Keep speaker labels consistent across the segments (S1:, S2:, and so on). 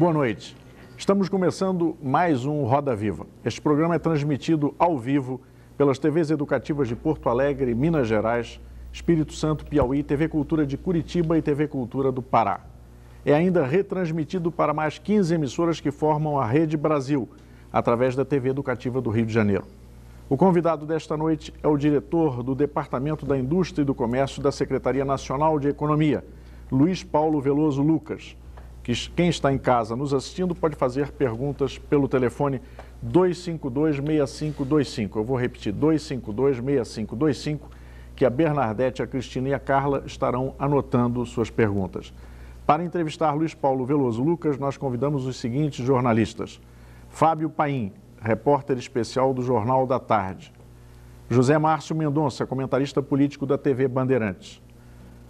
S1: Boa noite. Estamos começando mais um Roda Viva. Este programa é transmitido ao vivo pelas TVs educativas de Porto Alegre, Minas Gerais, Espírito Santo, Piauí, TV Cultura de Curitiba e TV Cultura do Pará. É ainda retransmitido para mais 15 emissoras que formam a Rede Brasil, através da TV Educativa do Rio de Janeiro. O convidado desta noite é o diretor do Departamento da Indústria e do Comércio da Secretaria Nacional de Economia, Luiz Paulo Veloso Lucas. Quem está em casa nos assistindo pode fazer perguntas pelo telefone 252-6525. Eu vou repetir, 252-6525, que a Bernadette, a Cristina e a Carla estarão anotando suas perguntas. Para entrevistar Luiz Paulo Veloso Lucas, nós convidamos os seguintes jornalistas: Fábio Paim, repórter especial do Jornal da Tarde; José Márcio Mendonça, comentarista político da TV Bandeirantes;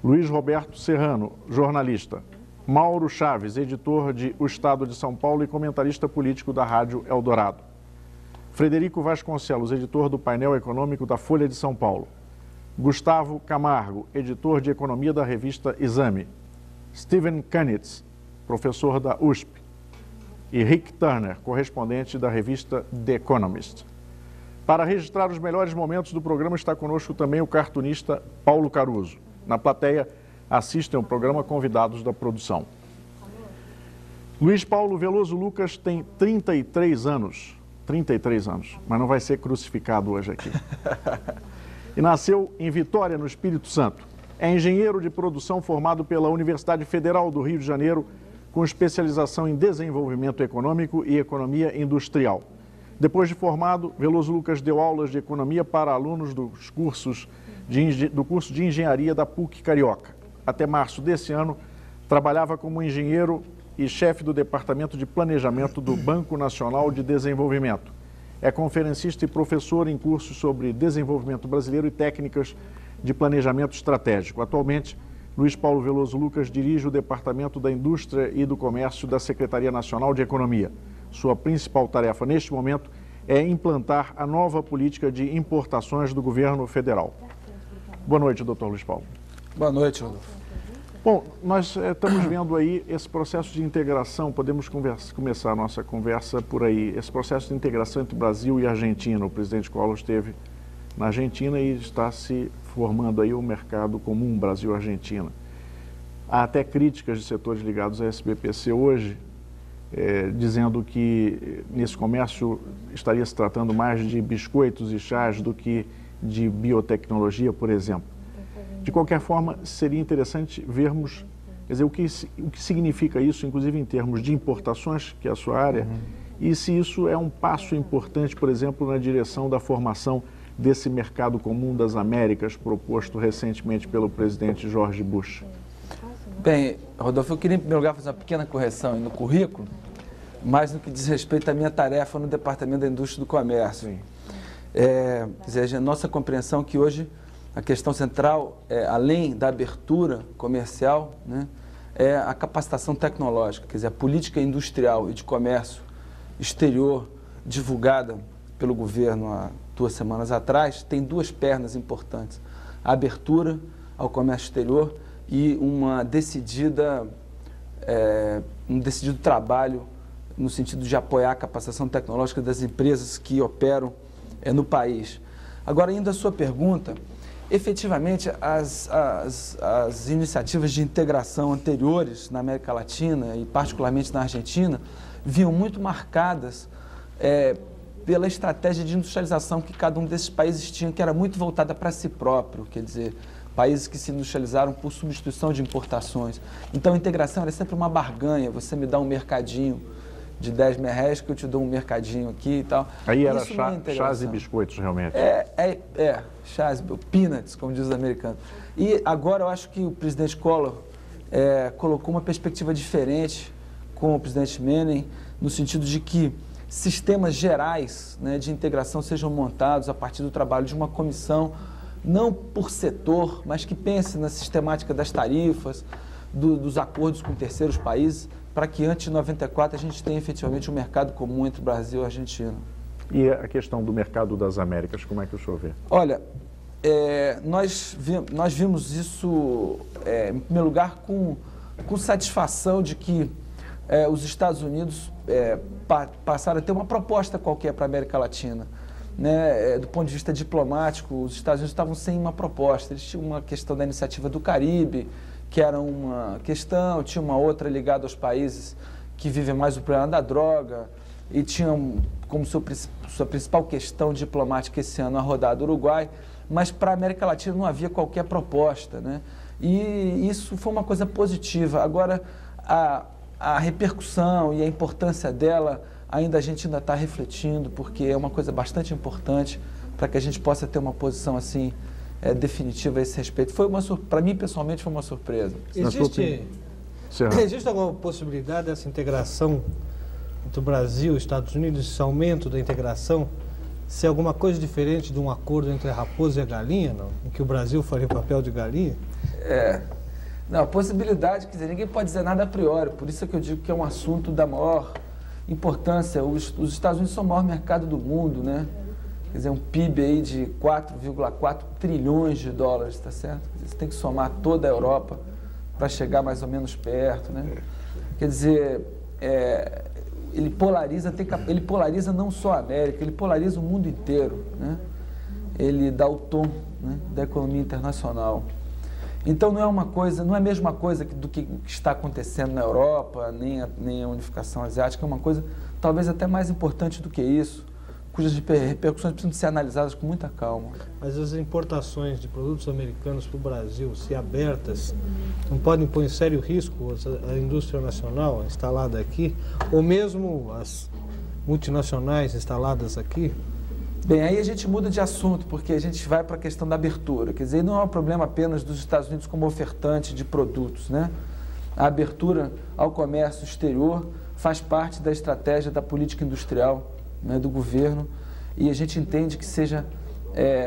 S1: Luiz Roberto Serrano, jornalista; Mauro Chaves, editor de O Estado de São Paulo e comentarista político da Rádio Eldorado; Frederico Vasconcelos, editor do painel econômico da Folha de São Paulo; Gustavo Camargo, editor de economia da revista Exame; Steven Kanitz, professor da USP; e Rick Turner, correspondente da revista The Economist. Para registrar os melhores momentos do programa está conosco também o cartunista Paulo Caruso. Na plateia, assistem ao programa convidados da produção. Luiz Paulo Veloso Lucas tem 33 anos, mas não vai ser crucificado hoje aqui. E nasceu em Vitória, no Espírito Santo. É engenheiro de produção formado pela Universidade Federal do Rio de Janeiro, com especialização em desenvolvimento econômico e economia industrial. Depois de formado, Veloso Lucas deu aulas de economia para alunos do curso de engenharia da PUC Carioca. Até março desse ano, trabalhava como engenheiro e chefe do Departamento de Planejamento do Banco Nacional de Desenvolvimento. É conferencista e professor em cursos sobre desenvolvimento brasileiro e técnicas de planejamento estratégico. Atualmente, Luiz Paulo Veloso Lucas dirige o Departamento da Indústria e do Comércio da Secretaria Nacional de Economia. Sua principal tarefa neste momento é implantar a nova política de importações do governo federal. Boa noite, doutor Luiz Paulo.
S2: Boa noite, Rodolfo.
S1: Bom, nós estamos vendo aí esse processo de integração, podemos começar a nossa conversa por aí, esse processo de integração entre Brasil e Argentina. O presidente Collor esteve na Argentina e está se formando aí o mercado comum Brasil-Argentina. Há até críticas de setores ligados à SBPC hoje, dizendo que nesse comércio estaria se tratando mais de biscoitos e chás do que de biotecnologia, por exemplo. De qualquer forma, seria interessante vermos, quer dizer, o que significa isso, inclusive em termos de importações, que é a sua área, e se isso é um passo importante, por exemplo, na direção da formação desse mercado comum das Américas, proposto recentemente pelo presidente George Bush.
S2: Bem, Rodolfo, eu queria em primeiro lugar fazer uma pequena correção no currículo, mas no que diz respeito à minha tarefa no Departamento da Indústria e do Comércio.
S1: Sim.
S2: Quer dizer, a nossa compreensão que hoje a questão central, além da abertura comercial, né, é a capacitação tecnológica, quer dizer, a política industrial e de comércio exterior divulgada pelo governo há 2 semanas atrás, tem 2 pernas importantes: a abertura ao comércio exterior e um decidido trabalho no sentido de apoiar a capacitação tecnológica das empresas que operam no país. Agora, indo à sua pergunta, efetivamente, as iniciativas de integração anteriores na América Latina e particularmente na Argentina vinham muito marcadas pela estratégia de industrialização que cada um desses países tinha, que era muito voltada para si próprio, quer dizer, países que se industrializaram por substituição de importações. Então, a integração era sempre uma barganha: você me dá um mercadinho de 10 mil reais que eu te dou um mercadinho aqui e tal.
S1: Aí era chás e biscoitos, realmente.
S2: Chás, peanuts, como diz os americanos. E agora eu acho que o presidente Collor colocou uma perspectiva diferente com o presidente Menem, no sentido de que sistemas gerais, né, de integração sejam montados a partir do trabalho de uma comissão, não por setor, mas que pense na sistemática das tarifas, dos acordos com terceiros países, para que antes de 94 a gente tenha efetivamente um mercado comum entre Brasil e Argentina.
S1: E a questão do mercado das Américas, como é que o senhor vê?
S2: Olha, nós vimos isso, em primeiro lugar, com satisfação de que os Estados Unidos passaram a ter uma proposta qualquer para a América Latina. Né? Do ponto de vista diplomático, os Estados Unidos estavam sem uma proposta. Eles tinham uma questão da iniciativa do Caribe, que era uma questão, tinha uma outra ligada aos países que vivem mais o problema da droga, e tinham como sua principal questão diplomática esse ano a rodada do Uruguai, mas para a América Latina não havia qualquer proposta, né? E isso foi uma coisa positiva. Agora, a repercussão e a importância dela, a gente ainda está refletindo, porque é uma coisa bastante importante para que a gente possa ter uma posição assim definitiva a esse respeito. Para mim, pessoalmente, foi uma surpresa.
S3: Existe alguma possibilidade dessa integração entre o Brasil e os Estados Unidos, esse aumento da integração, ser alguma coisa diferente de um acordo entre a raposa e a galinha, não? Em que o Brasil faria o papel de galinha?
S2: Não, a possibilidade, quer dizer, ninguém pode dizer nada a priori, por isso é que eu digo que é um assunto da maior importância. Os Estados Unidos são o maior mercado do mundo, né? Quer dizer, um PIB aí de 4,4 trilhões de dólares, tá certo? Você tem que somar toda a Europa para chegar mais ou menos perto, né? Quer dizer, ele polariza não só a América, ele polariza o mundo inteiro, né? Ele dá o tom, né, da economia internacional. Então não é a mesma coisa do que está acontecendo na Europa, nem a unificação asiática, é uma coisa talvez até mais importante do que isso, cujas repercussões precisam ser analisadas com muita calma.
S3: Mas as importações de produtos americanos para o Brasil, se abertas, não podem pôr em sério risco a indústria nacional instalada aqui, ou mesmo as multinacionais instaladas aqui?
S2: Bem, aí a gente muda de assunto, porque a gente vai para a questão da abertura. Quer dizer, não é um problema apenas dos Estados Unidos como ofertante de produtos, né? A abertura ao comércio exterior faz parte da estratégia da política industrial, né, do governo, e a gente entende que seja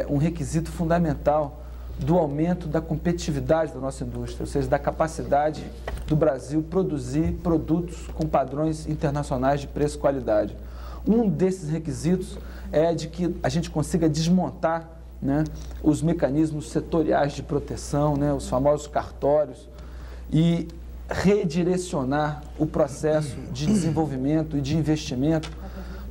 S2: um requisito fundamental do aumento da competitividade da nossa indústria, ou seja, da capacidade do Brasil produzir produtos com padrões internacionais de preço e qualidade. Um desses requisitos é de que a gente consiga desmontar, né, os mecanismos setoriais de proteção, né, os famosos cartórios, e redirecionar o processo de desenvolvimento e de investimento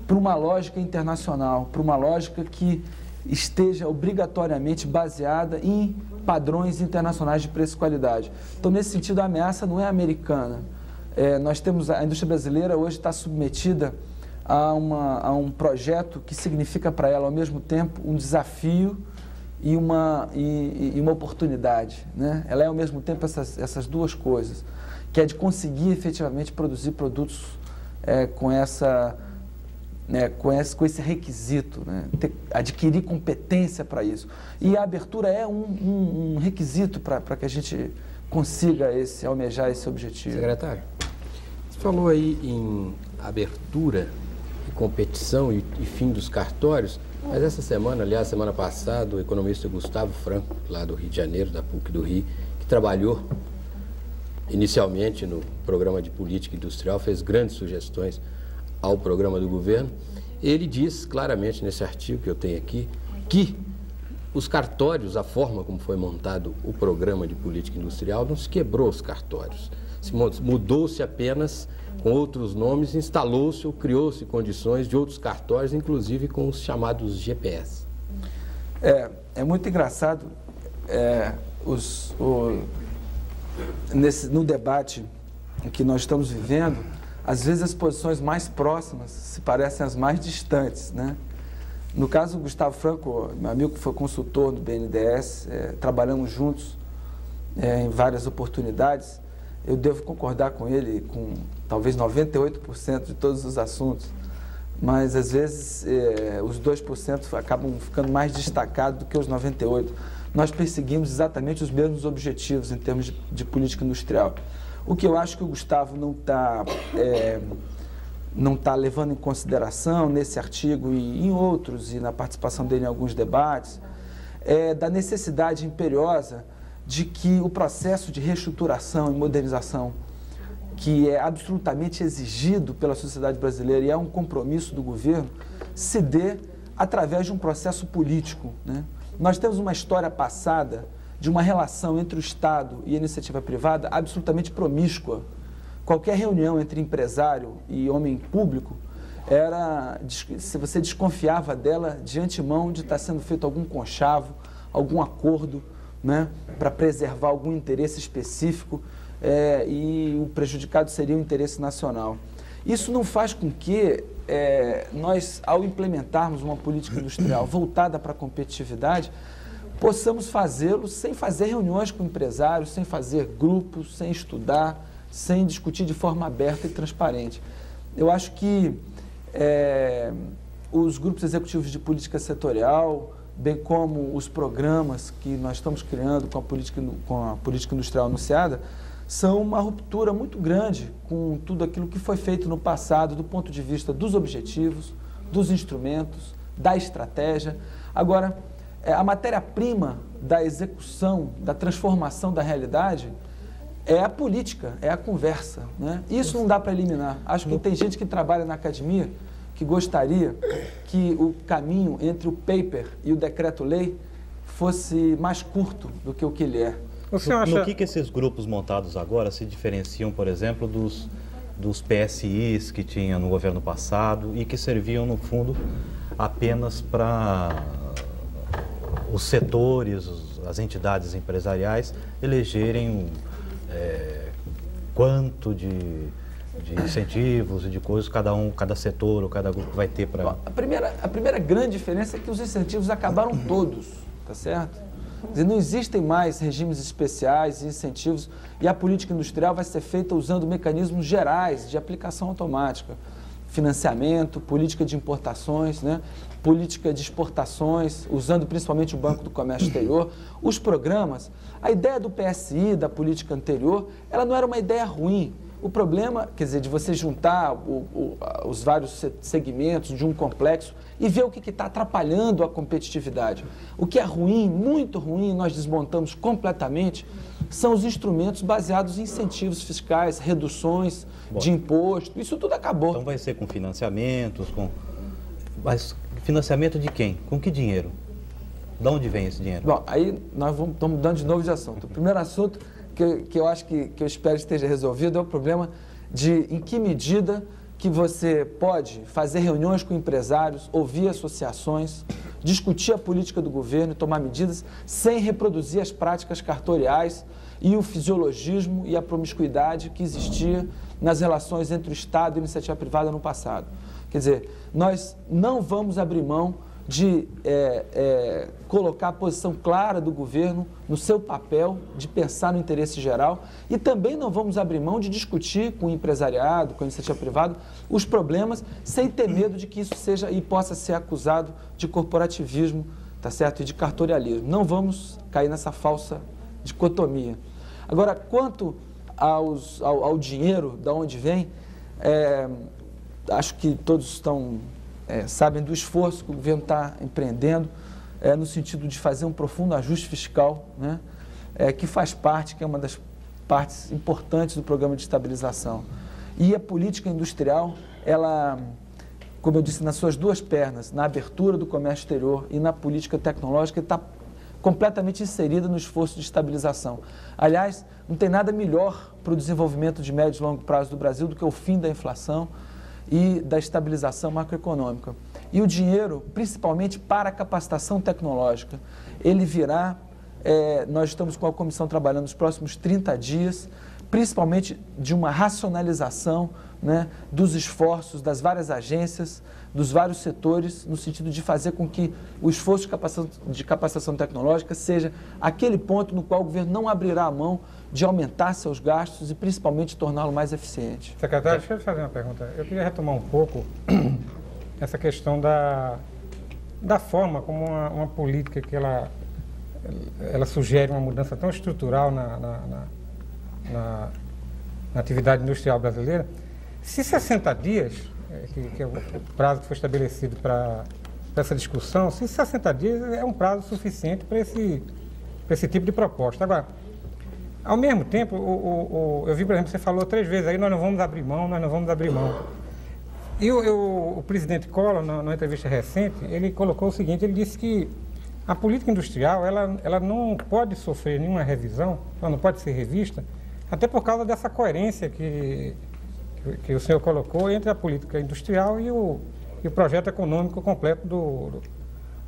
S2: para uma lógica internacional, para uma lógica que esteja obrigatoriamente baseada em padrões internacionais de preço e qualidade. Então, nesse sentido, a ameaça não é americana. Nós temos, a indústria brasileira hoje está submetida a um projeto que significa para ela, ao mesmo tempo, um desafio e uma oportunidade, né? Ela é, ao mesmo tempo, essas duas coisas, que é de conseguir efetivamente produzir produtos com esse requisito, né? Adquirir competência para isso. E a abertura é um requisito para que a gente consiga almejar esse objetivo.
S4: Secretário, você falou aí em abertura e competição e fim dos cartórios, mas essa semana, aliás, semana passada, o economista Gustavo Franco, lá do Rio de Janeiro, da PUC do Rio, que trabalhou inicialmente no programa de política industrial, fez grandes sugestões ao programa do governo. Ele diz claramente nesse artigo que eu tenho aqui que os cartórios, a forma como foi montado o programa de política industrial, não se quebrou os cartórios. Mudou-se apenas com outros nomes, instalou-se ou criou-se condições de outros cartórios, inclusive com os chamados GPS.
S2: É muito engraçado no debate que nós estamos vivendo. Às vezes as posições mais próximas se parecem as mais distantes, né? No caso do Gustavo Franco, meu amigo que foi consultor do BNDES, trabalhamos juntos em várias oportunidades, eu devo concordar com ele com talvez 98% de todos os assuntos, mas às vezes os 2% acabam ficando mais destacados do que os 98%. Nós perseguimos exatamente os mesmos objetivos em termos de política industrial. O que eu acho que o Gustavo não está levando em consideração nesse artigo e em outros, e na participação dele em alguns debates, é da necessidade imperiosa de que o processo de reestruturação e modernização, que é absolutamente exigido pela sociedade brasileira e é um compromisso do governo, se dê através de um processo político, né? Nós temos uma história passada de uma relação entre o Estado e a iniciativa privada absolutamente promíscua, qualquer reunião entre empresário e homem público, se você desconfiava dela de antemão de estar sendo feito algum conchavo, algum acordo, né, para preservar algum interesse específico, e o prejudicado seria o interesse nacional. Isso não faz com que nós, ao implementarmos uma política industrial voltada para a competitividade, possamos fazê-lo sem fazer reuniões com empresários, sem fazer grupos, sem estudar, sem discutir de forma aberta e transparente. Eu acho que os grupos executivos de política setorial, bem como os programas que nós estamos criando com a política industrial anunciada, são uma ruptura muito grande com tudo aquilo que foi feito no passado, do ponto de vista dos objetivos, dos instrumentos, da estratégia. Agora, a matéria-prima da execução, da transformação da realidade, é a política, é a conversa, né? Isso não dá para eliminar. Acho que tem gente que trabalha na academia que gostaria que o caminho entre o paper e o decreto-lei fosse mais curto do que o que ele é.
S5: No que esses grupos montados agora se diferenciam, por exemplo, dos PSIs que tinha no governo passado e que serviam, no fundo, apenas para os setores, as entidades empresariais elegerem quanto de incentivos e de coisas cada setor ou cada grupo vai ter para...
S2: A primeira grande diferença é que os incentivos acabaram todos, tá certo? Quer dizer, não existem mais regimes especiais e incentivos, e a política industrial vai ser feita usando mecanismos gerais de aplicação automática. Financiamento, política de importações, né? Política de exportações, usando principalmente o Banco do Comércio Exterior. Os programas, a ideia do PSI, da política anterior, ela não era uma ideia ruim. O problema, quer dizer, de você juntar os vários segmentos de um complexo e ver o que está atrapalhando a competitividade. O que é ruim, muito ruim, nós desmontamos completamente, são os instrumentos baseados em incentivos fiscais, reduções de imposto, isso tudo acabou.
S5: Então vai ser com financiamentos, mas financiamento de quem? Com que dinheiro? De onde vem esse dinheiro?
S2: Bom, aí nós estamos mudando de novo de assunto. O primeiro assunto que eu acho que eu espero que esteja resolvido é o problema de em que medida que você pode fazer reuniões com empresários, ouvir associações, discutir a política do governo e tomar medidas sem reproduzir as práticas cartoriais e o fisiologismo e a promiscuidade que existia nas relações entre o Estado e a iniciativa privada no passado. Quer dizer, nós não vamos abrir mão de colocar a posição clara do governo no seu papel de pensar no interesse geral e também não vamos abrir mão de discutir com o empresariado, com a iniciativa privada, os problemas sem ter medo de que isso seja e possa ser acusado de corporativismo, tá certo? E de cartorialismo. Não vamos cair nessa falsa dicotomia. Agora, quanto ao dinheiro, de onde vem, acho que todos sabem do esforço que o governo está empreendendo no sentido de fazer um profundo ajuste fiscal, né, que faz parte, que é uma das partes importantes do programa de estabilização. E a política industrial, ela, como eu disse, nas suas duas pernas, na abertura do comércio exterior e na política tecnológica, está completamente inserida no esforço de estabilização. Aliás, não tem nada melhor para o desenvolvimento de médio e longo prazo do Brasil do que o fim da inflação e da estabilização macroeconômica. E o dinheiro, principalmente para a capacitação tecnológica, ele virá, nós estamos com a comissão trabalhando nos próximos 30 dias, principalmente de uma racionalização, né, dos esforços das várias agências, dos vários setores, no sentido de fazer com que o esforço de capacitação tecnológica seja aquele ponto no qual o governo não abrirá a mão de aumentar seus gastos e principalmente torná-lo mais eficiente.
S6: Secretário, deixa eu fazer uma pergunta. Eu queria retomar um pouco essa questão da forma como uma política que ela sugere uma mudança tão estrutural na atividade industrial brasileira. Se 60 dias, que é o prazo que foi estabelecido para essa discussão, se 60 dias é um prazo suficiente para esse tipo de proposta. Agora, ao mesmo tempo, eu vi, por exemplo, você falou 3 vezes aí, nós não vamos abrir mão, nós não vamos abrir mão. E o presidente Collor, numa entrevista recente, ele colocou o seguinte, ele disse que a política industrial, ela não pode sofrer nenhuma revisão, ela não pode ser revista, até por causa dessa coerência que o senhor colocou entre a política industrial e o projeto econômico completo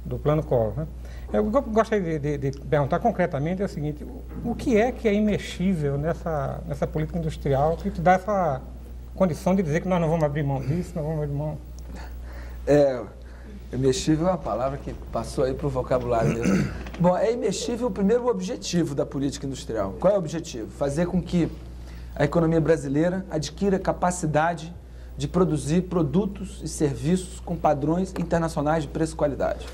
S6: do Plano Collor, né? Eu gostaria de perguntar concretamente o seguinte: o que é imexível nessa política industrial que te dá essa condição de dizer que nós não vamos abrir mão disso, não vamos abrir mão?
S2: Imexível é uma palavra que passou aí para o vocabulário mesmo. Bom, é imexível primeiro o objetivo da política industrial. Qual é o objetivo? Fazer com que a economia brasileira adquira capacidade de produzir produtos e serviços com padrões internacionais de preço e qualidade.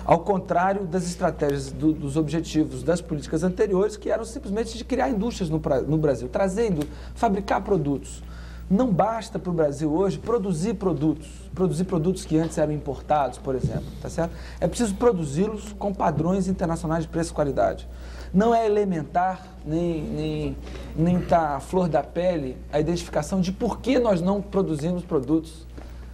S2: Ao contrário das estratégias dos objetivos das políticas anteriores, que eram simplesmente de criar indústrias no Brasil, fabricar produtos. Não basta para o Brasil hoje produzir produtos que antes eram importados, por exemplo, tá certo? É preciso produzi-los com padrões internacionais de preço e qualidade. Não é elementar, nem tá à flor da pele a identificação de por que nós não produzimos produtos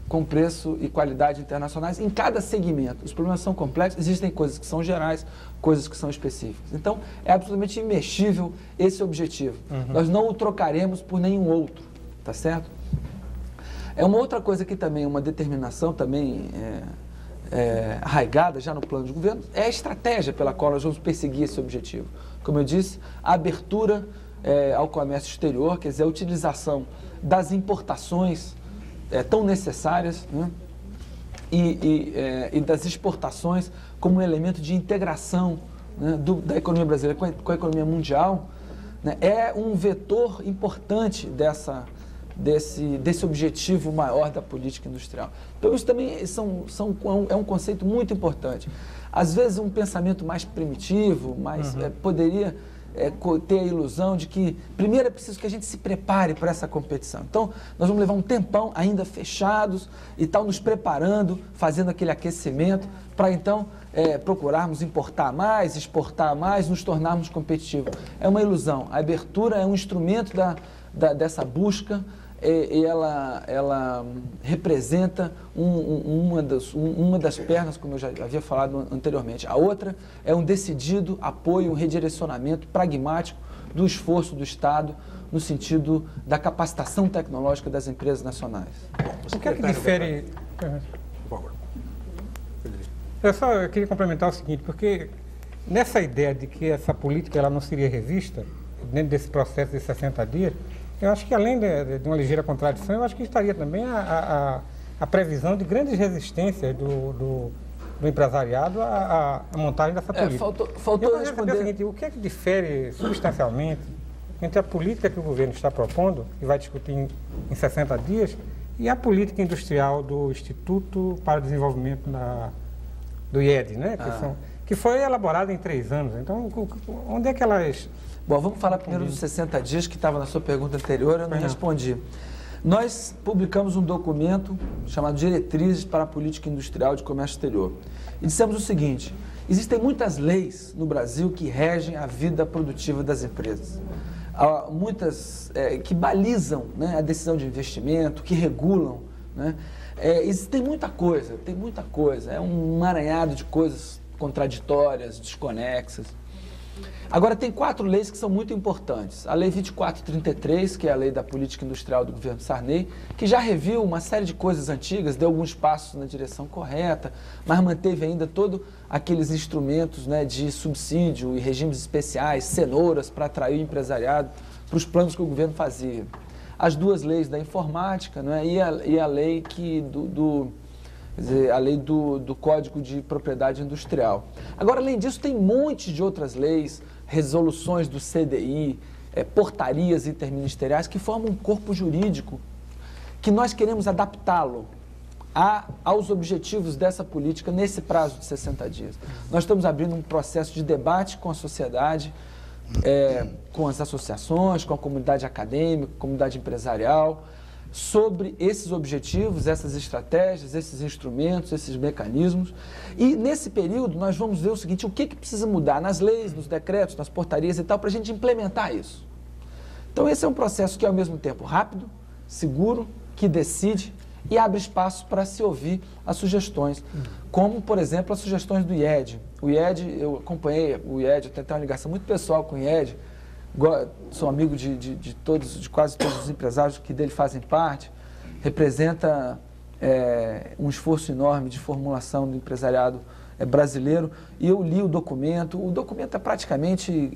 S2: com preço e qualidade internacionais em cada segmento. Os problemas são complexos, existem coisas que são gerais, coisas que são específicas. Então, é absolutamente imexível esse objetivo. Nós não o trocaremos por nenhum outro, tá certo? É uma outra coisa que também, uma determinação também arraigada já no plano de governo, é a estratégia pela qual nós vamos perseguir esse objetivo. Como eu disse, a abertura ao comércio exterior, quer dizer, a utilização das importações tão necessárias, né? e das exportações como um elemento de integração, né, da economia brasileira com a economia mundial, né, é um vetor importante desse objetivo maior da política industrial. Então, isso também é um conceito muito importante. Às vezes, um pensamento mais primitivo, poderia ter a ilusão de que, primeiro, é preciso que a gente se prepare para essa competição. Então, nós vamos levar um tempão ainda fechados e tal, nos preparando, fazendo aquele aquecimento, para então procurarmos importar mais, exportar mais, nos tornarmos competitivos. É uma ilusão. A abertura é um instrumento dessa busca, e ela representa uma das pernas, como eu já havia falado anteriormente. A outra é um decidido apoio, um redirecionamento pragmático do esforço do Estado no sentido da capacitação tecnológica das empresas nacionais.
S6: O que é que difere...
S1: Por favor.
S6: Eu queria complementar o seguinte, porque nessa ideia de que essa política ela não seria revista, dentro desse processo de 60 dias, eu acho que, além de uma ligeira contradição, eu acho que estaria também a previsão de grandes resistências do empresariado à montagem dessa política.
S2: Faltou responder...
S6: o seguinte: o que é que difere substancialmente entre a política que o governo está propondo, e vai discutir em 60 dias, e a política industrial do Instituto para o Desenvolvimento do IED, né? Que foi elaborada em 3 anos. Então, onde é que elas...
S2: Bom, vamos falar primeiro dos 60 dias, que estava na sua pergunta anterior, eu não respondi. Nós publicamos um documento chamado Diretrizes para a Política Industrial de Comércio Exterior. E dissemos o seguinte: existem muitas leis no Brasil que regem a vida produtiva das empresas. Há muitas que balizam, né, a decisão de investimento, que regulam, né? Tem muita coisa, é um emaranhado de coisas contraditórias, desconexas. Agora, tem 4 leis que são muito importantes. A Lei 2433, que é a lei da política industrial do governo Sarney, que já reviu uma série de coisas antigas, deu alguns passos na direção correta, mas manteve ainda todos aqueles instrumentos, né, de subsídio e regimes especiais, cenouras para atrair o empresariado para os planos que o governo fazia. As 2 leis da informática, né, e a lei a lei do Código de Propriedade Industrial. Agora, além disso, tem um monte de outras leis, resoluções do CDI, portarias interministeriais que formam um corpo jurídico que nós queremos adaptá-lo aos objetivos dessa política nesse prazo de 60 dias. Nós estamos abrindo um processo de debate com a sociedade, com as associações, com a comunidade acadêmica, comunidade empresarial, sobre esses objetivos, essas estratégias, esses instrumentos, esses mecanismos. E nesse período nós vamos ver o seguinte: o que precisa mudar nas leis, nos decretos, nas portarias e tal, para a gente implementar isso. Então esse é um processo que é ao mesmo tempo rápido, seguro, que decide e abre espaço para se ouvir as sugestões, como, por exemplo, as sugestões do IED. O IED, eu acompanhei o IED, eu tenho uma ligação muito pessoal com o IED, sou amigo de quase todos os empresários que dele fazem parte, representa um esforço enorme de formulação do empresariado brasileiro, e eu li o documento é praticamente,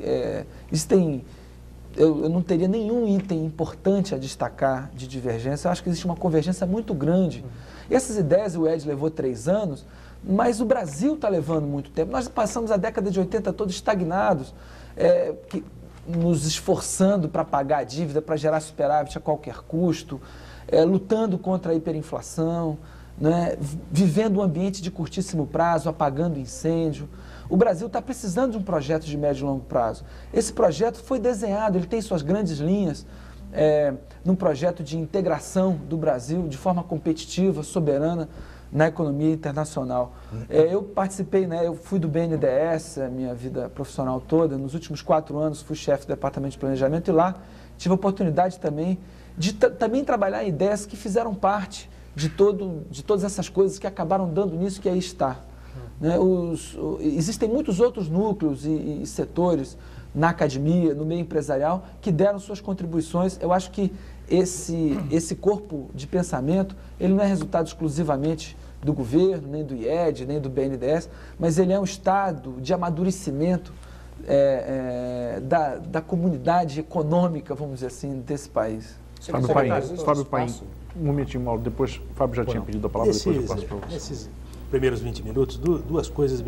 S2: eu não teria nenhum item importante a destacar de divergência. Eu acho que existe uma convergência muito grande. Essas ideias o Ed levou 3 anos, mas o Brasil está levando muito tempo. Nós passamos a década de 80 todos estagnados, nos esforçando para pagar a dívida, para gerar superávit a qualquer custo, lutando contra a hiperinflação, né, vivendo um ambiente de curtíssimo prazo, apagando incêndio. O Brasil está precisando de um projeto de médio e longo prazo. Esse projeto foi desenhado, ele tem suas grandes linhas, num projeto de integração do Brasil de forma competitiva, soberana, na economia internacional. Eu participei, eu fui do BNDES a minha vida profissional toda. Nos últimos 4 anos fui chefe do Departamento de Planejamento, e lá tive a oportunidade também de também trabalhar ideias que fizeram parte de todas essas coisas que acabaram dando nisso que aí está. Existem muitos outros núcleos e setores na academia, no meio empresarial, que deram suas contribuições. Eu acho que esse corpo de pensamento, ele não é resultado exclusivamente do governo, nem do IED, nem do BNDES, mas ele é um estado de amadurecimento da comunidade econômica, vamos dizer assim, desse país.
S1: Fábio Paim, um momentinho, Mauro, depois o Fábio já tinha pedido a palavra, depois eu passo para você.
S7: Nesses primeiros 20 minutos, duas coisas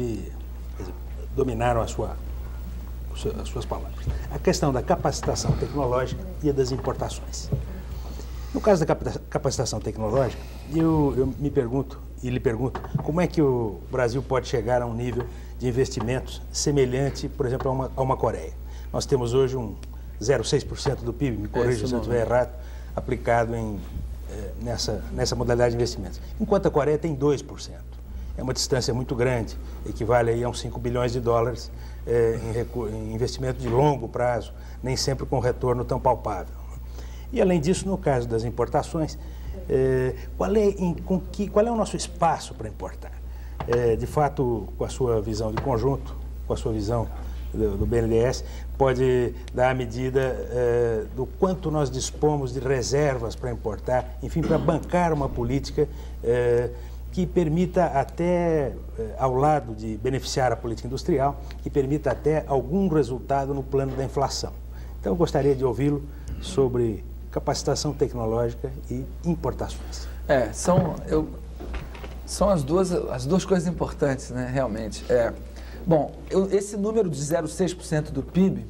S7: dominaram as suas palavras. A questão da capacitação tecnológica e a das importações. No caso da capacitação tecnológica, eu me pergunto e lhe pergunto como é que o Brasil pode chegar a um nível de investimentos semelhante, por exemplo, a uma Coreia. Nós temos hoje um 0,6% do PIB, me corrija se eu estiver errado, aplicado nessa modalidade de investimentos, enquanto a Coreia tem 2%. É uma distância muito grande, equivale aí a uns 5 bilhões de dólares em investimento de longo prazo, nem sempre com retorno tão palpável. E, além disso, no caso das importações, qual é o nosso espaço para importar? De fato, com a sua visão de conjunto, com a sua visão do BNDES, pode dar a medida do quanto nós dispomos de reservas para importar, enfim, para bancar uma política que permita até, ao lado de beneficiar a política industrial, que permita até algum resultado no plano da inflação. Então, eu gostaria de ouvi-lo sobre capacitação tecnológica e importações.
S2: São as duas coisas importantes, né, realmente. Esse número de 0,6% do PIB,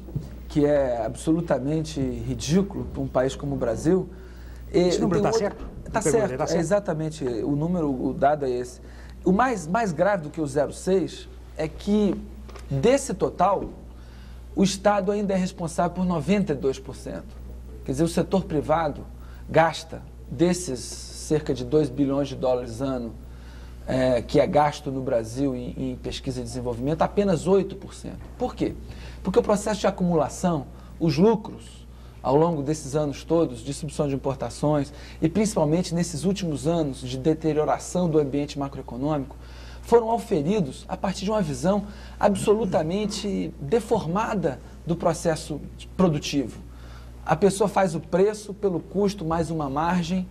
S2: que é absolutamente ridículo para um país como o Brasil...
S7: Esse número está certo?
S2: Está certo, exatamente, o dado é esse. O mais grave do que o 0,6 é que, desse total, o Estado ainda é responsável por 92%. Quer dizer, o setor privado gasta, desses cerca de 2 bilhões de dólares ano, que é gasto no Brasil em pesquisa e desenvolvimento, apenas 8%. Por quê? Porque o processo de acumulação, os lucros, ao longo desses anos todos, de distribuição de importações, e principalmente nesses últimos anos de deterioração do ambiente macroeconômico, foram auferidos a partir de uma visão absolutamente deformada do processo produtivo. A pessoa faz o preço pelo custo mais uma margem,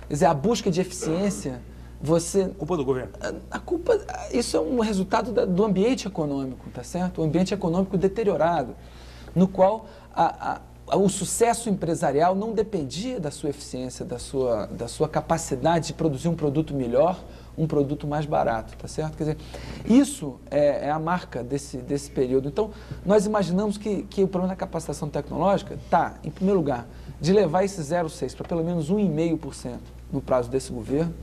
S2: quer dizer, a busca de eficiência,
S7: Culpa do governo.
S2: Isso é um resultado do ambiente econômico, tá certo? O ambiente econômico deteriorado, no qual o sucesso empresarial não dependia da sua eficiência, da sua capacidade de produzir um produto melhor, um produto mais barato, tá certo? Quer dizer, isso é a marca desse período. Então, nós imaginamos que o problema da capacitação tecnológica está, em primeiro lugar, de levar esse 0,6% para pelo menos 1,5% no prazo desse governo,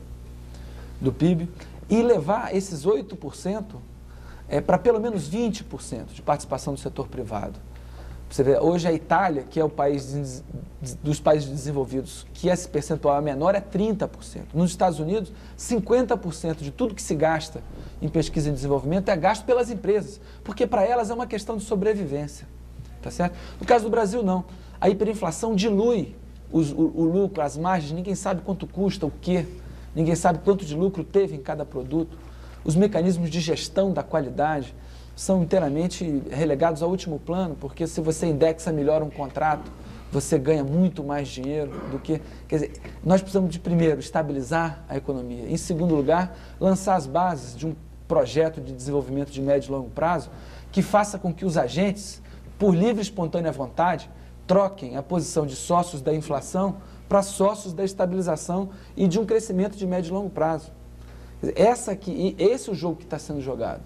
S2: do PIB, e levar esses 8% para pelo menos 20% de participação do setor privado. Você vê, hoje a Itália, que é o país dos países desenvolvidos, que esse percentual é menor, é 30%. Nos Estados Unidos, 50% de tudo que se gasta em pesquisa e desenvolvimento é gasto pelas empresas, porque para elas é uma questão de sobrevivência. Tá certo? No caso do Brasil, não. A hiperinflação dilui o lucro, as margens, ninguém sabe quanto custa, o quê. Ninguém sabe quanto de lucro teve em cada produto. Os mecanismos de gestão da qualidade são inteiramente relegados ao último plano, porque se você indexa melhor um contrato, você ganha muito mais dinheiro do que... Quer dizer, nós precisamos de, primeiro, estabilizar a economia. Em segundo lugar, lançar as bases de um projeto de desenvolvimento de médio e longo prazo que faça com que os agentes, por livre e espontânea vontade, troquem a posição de sócios da inflação para sócios da estabilização e de um crescimento de médio e longo prazo. Quer dizer, esse é o jogo que está sendo jogado.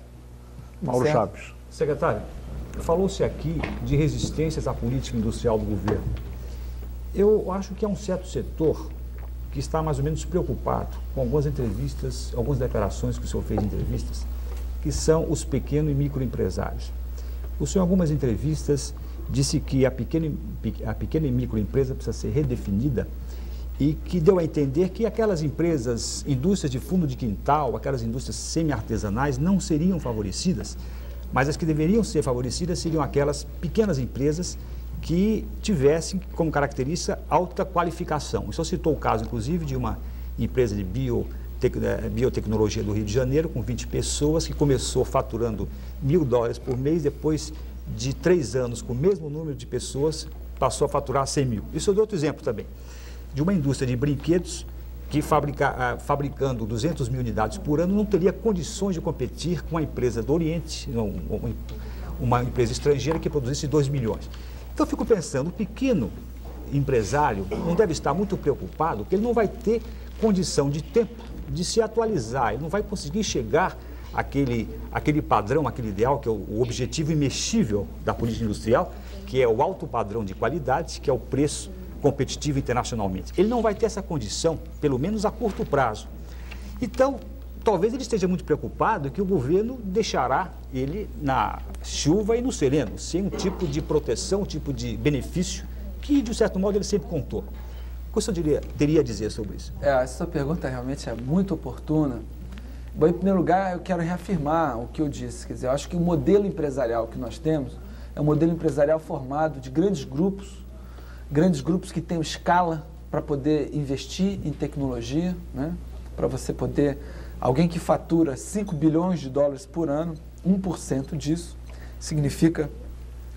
S1: Mauro
S2: Certo?
S1: Chaves.
S8: Secretário, falou-se aqui de resistências à política industrial do governo. Eu acho que é um certo setor que está mais ou menos preocupado com algumas entrevistas, algumas declarações que o senhor fez em entrevistas, que são os pequenos e microempresários. O senhor, em algumas entrevistas, disse que a pequena e microempresa precisa ser redefinida e que deu a entender que aquelas empresas, indústrias de fundo de quintal, aquelas indústrias semi-artesanais não seriam favorecidas, mas as que deveriam ser favorecidas seriam aquelas pequenas empresas que tivessem como característica alta qualificação. O senhor citou o caso, inclusive, de uma empresa de biotecnologia do Rio de Janeiro, com 20 pessoas, que começou faturando $1.000 por mês, depois de 3 anos, com o mesmo número de pessoas, passou a faturar 100 mil. Isso eu dou outro exemplo também, de uma indústria de brinquedos que fabricando 200 mil unidades por ano não teria condições de competir com a empresa do Oriente, uma empresa estrangeira que produzisse 2 milhões. Então eu fico pensando, o pequeno empresário não deve estar muito preocupado, porque ele não vai ter condição de tempo de se atualizar, ele não vai conseguir chegar àquele padrão, aquele ideal, que é o objetivo imexível da política industrial, que é o alto padrão de qualidade, que é o preço competitivo internacionalmente. Ele não vai ter essa condição, pelo menos a curto prazo. Então, talvez ele esteja muito preocupado que o governo deixará ele na chuva e no sereno, sem um tipo de proteção, um tipo de benefício que, de um certo modo, ele sempre contou. O que o senhor teria a dizer sobre isso?
S2: Essa pergunta realmente é muito oportuna. Bom, em primeiro lugar, eu quero reafirmar o que eu disse. Quer dizer, eu acho que o modelo empresarial que nós temos é um modelo empresarial formado de grandes grupos que tenham escala para poder investir em tecnologia, né? Para você poder... Alguém que fatura $5 bilhões por ano, 1% disso, significa,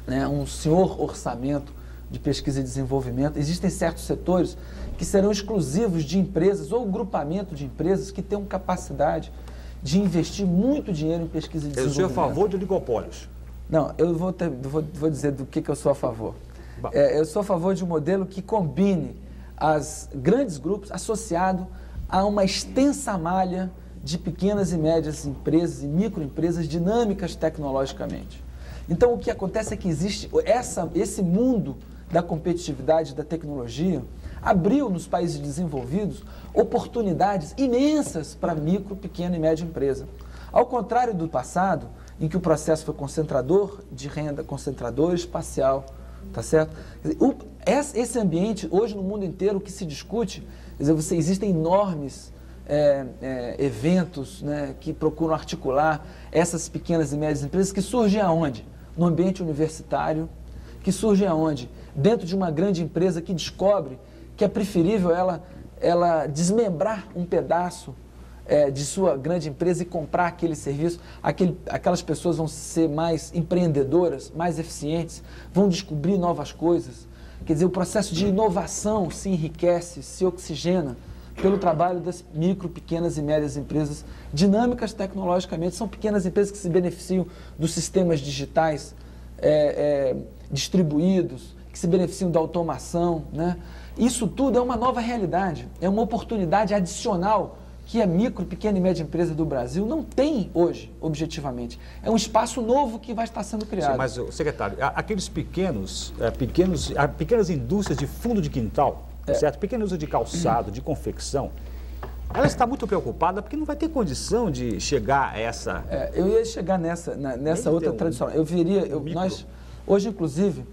S2: né, um senhor orçamento de pesquisa e desenvolvimento. Existem certos setores que serão exclusivos de empresas ou grupamento de empresas que tenham capacidade de investir muito dinheiro em pesquisa e desenvolvimento.
S8: Eu sou a favor de oligopólios.
S2: Não, eu vou dizer do que eu sou a favor. Eu sou a favor de um modelo que combine as grandes grupos associado a uma extensa malha de pequenas e médias empresas e microempresas dinâmicas tecnologicamente. Então, o que acontece é que existe esse mundo da competitividade da tecnologia abriu nos países desenvolvidos oportunidades imensas para micro, pequena e média empresa. Ao contrário do passado, em que o processo foi concentrador de renda, concentrador espacial, tá certo? Esse ambiente, hoje no mundo inteiro, o que se discute, quer dizer, existem enormes eventos, né, que procuram articular essas pequenas e médias empresas, que surgem aonde? No ambiente universitário, que surgem aonde? Dentro de uma grande empresa que descobre que é preferível ela desmembrar um pedaço de sua grande empresa e comprar aquele serviço. Aquelas pessoas vão ser mais empreendedoras, mais eficientes, vão descobrir novas coisas. Quer dizer, o processo de inovação se enriquece, se oxigena pelo trabalho das micro, pequenas e médias empresas dinâmicas tecnologicamente. São pequenas empresas que se beneficiam dos sistemas digitais distribuídos, que se beneficiam da automação, né? Isso tudo é uma nova realidade, é uma oportunidade adicional que a micro, pequena e média empresa do Brasil não tem hoje, objetivamente. É um espaço novo que vai estar sendo criado.
S8: Sim, mas, secretário, aqueles pequenas indústrias de fundo de quintal, certo? Pequena indústria de calçado, de confecção, ela está muito preocupada porque não vai ter condição de chegar a essa...
S2: eu ia chegar nessa outra tradicional. Hoje, inclusive,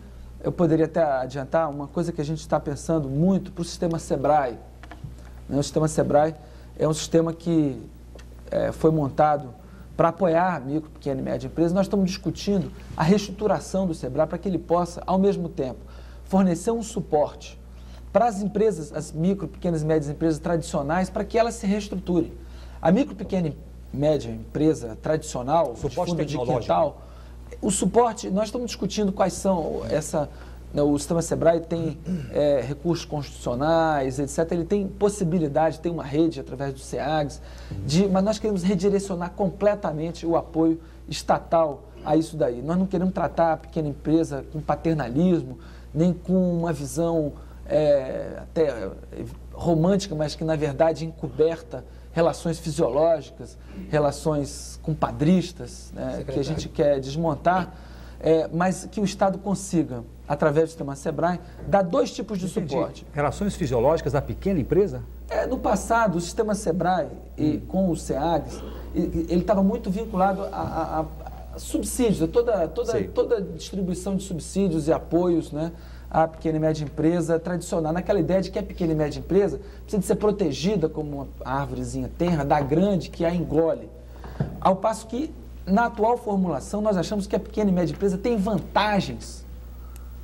S2: eu poderia até adiantar uma coisa que a gente está pensando muito para o sistema SEBRAE. O sistema SEBRAE é um sistema que foi montado para apoiar a micro, pequena e média empresa. Nós estamos discutindo a reestruturação do SEBRAE para que ele possa, ao mesmo tempo, fornecer um suporte para as empresas, as micro, pequenas e médias empresas tradicionais, para que elas se reestruturem. A micro, pequena e média empresa tradicional, de fundo de quintal, o suporte, nós estamos discutindo quais são o sistema Sebrae tem recursos constitucionais, etc. Ele tem possibilidade, tem uma rede através do SEAGS, mas nós queremos redirecionar completamente o apoio estatal a isso daí. Nós não queremos tratar a pequena empresa com paternalismo, nem com uma visão até romântica, mas que na verdade encoberta relações fisiológicas, relações compadristas, né, que a gente quer desmontar, mas que o Estado consiga, através do sistema Sebrae, dar 2 tipos de suporte.
S8: Relações fisiológicas da pequena empresa?
S2: No passado, o sistema Sebrae, com o SEAGS, ele estava muito vinculado a subsídios, a toda distribuição de subsídios e apoios, né, à pequena e média empresa tradicional, naquela ideia de que a pequena e média empresa precisa de ser protegida como uma árvorezinha tenra da grande que a engole. Ao passo que, na atual formulação, nós achamos que a pequena e média empresa tem vantagens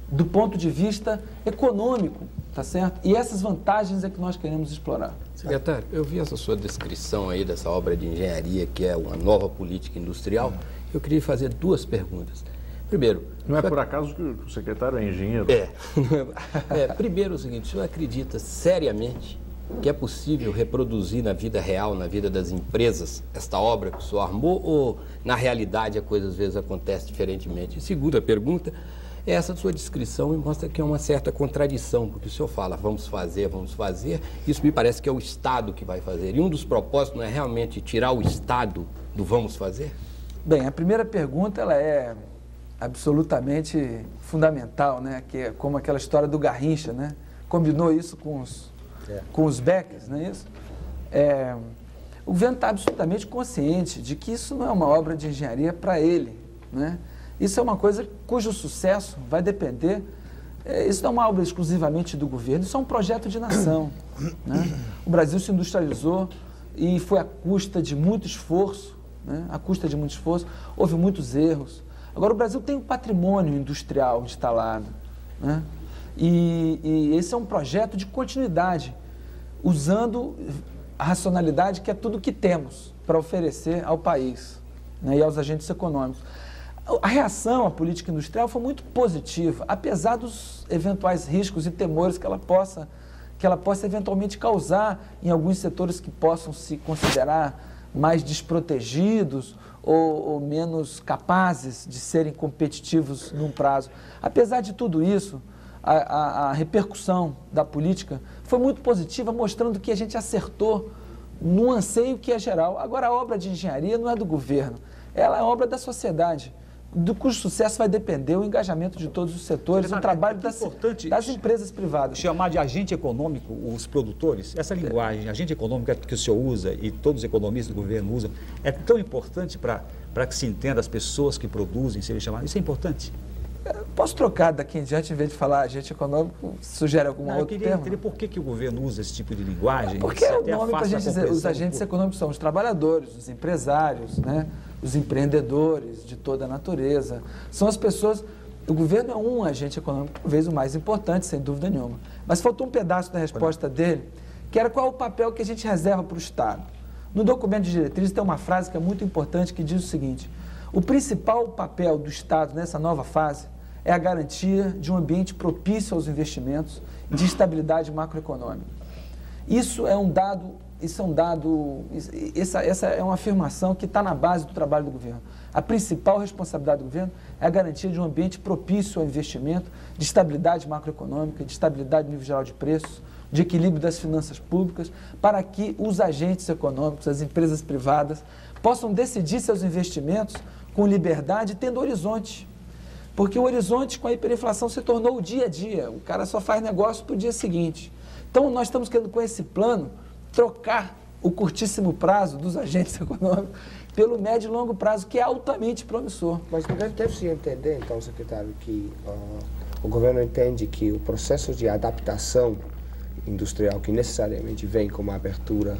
S2: do ponto de vista econômico, tá certo? E essas vantagens é que nós queremos explorar.
S4: Secretário, eu vi essa sua descrição aí dessa obra de engenharia, que é uma nova política industrial. Eu queria fazer 2 perguntas. Primeiro...
S1: Não é por acaso que o secretário é engenheiro?
S4: Primeiro, o seguinte, o senhor acredita seriamente que é possível reproduzir na vida real, na vida das empresas, esta obra que o senhor armou, ou na realidade a coisa às vezes acontece diferentemente? E segunda pergunta, essa sua descrição me mostra que é uma certa contradição, porque o senhor fala, vamos fazer, isso me parece que é o Estado que vai fazer. E um dos propósitos não é realmente tirar o Estado do vamos fazer?
S2: Bem, a primeira pergunta ela é absolutamente fundamental, né? Que é como aquela história do Garrincha, né? Combinou isso com os Beckers, não é isso? O governo está absolutamente consciente de que isso não é uma obra de engenharia para ele, né? Isso é uma coisa cujo sucesso vai depender, isso não é uma obra exclusivamente do governo, isso é um projeto de nação, né? O Brasil se industrializou e foi à custa de muito esforço, né? À custa de muito esforço, houve muitos erros. Agora, o Brasil tem um patrimônio industrial instalado, né? E esse é um projeto de continuidade, usando a racionalidade que é tudo que temos para oferecer ao país, né, e aos agentes econômicos. A reação à política industrial foi muito positiva, apesar dos eventuais riscos e temores que ela possa eventualmente causar em alguns setores que possam se considerar mais desprotegidos ou menos capazes de serem competitivos num prazo. Apesar de tudo isso, a repercussão da política foi muito positiva, mostrando que a gente acertou num anseio que é geral. Agora, a obra de engenharia não é do governo, ela é obra da sociedade, do cujo sucesso vai depender o engajamento de todos os setores, o trabalho das empresas privadas.
S8: Chamar de agente econômico os produtores, essa linguagem, agente econômico que o senhor usa e todos os economistas do governo usam, é tão importante para que se entenda as pessoas que produzem, serem chamadas. Isso é importante?
S2: Posso trocar daqui em diante, em vez de falar agente econômico, sugere algum outro termo?
S8: Eu queria entender por que o governo usa esse tipo de linguagem.
S2: Porque é o nome para a gente dizer, os agentes econômicos são os trabalhadores, os empresários, né? Os empreendedores de toda a natureza. São as pessoas... O governo é um agente econômico, talvez o mais importante, sem dúvida nenhuma. Mas faltou um pedaço da resposta dele, que era qual é o papel que a gente reserva para o Estado. No documento de diretrizes tem uma frase que é muito importante, que diz o seguinte: o principal papel do Estado nessa nova fase é a garantia de um ambiente propício aos investimentos e de estabilidade macroeconômica. Essa é uma afirmação que está na base do trabalho do governo. A principal responsabilidade do governo é a garantia de um ambiente propício ao investimento, de estabilidade macroeconômica, de estabilidade no nível geral de preços, de equilíbrio das finanças públicas, para que os agentes econômicos, as empresas privadas, possam decidir seus investimentos com liberdade, tendo horizonte. Porque o horizonte com a hiperinflação se tornou o dia a dia, o cara só faz negócio para o dia seguinte. Então, nós estamos querendo, com esse plano, trocar o curtíssimo prazo dos agentes econômicos pelo médio e longo prazo, que é altamente promissor.
S9: Mas deve-se entender, então, secretário, que o governo entende que o processo de adaptação industrial, que necessariamente vem com uma abertura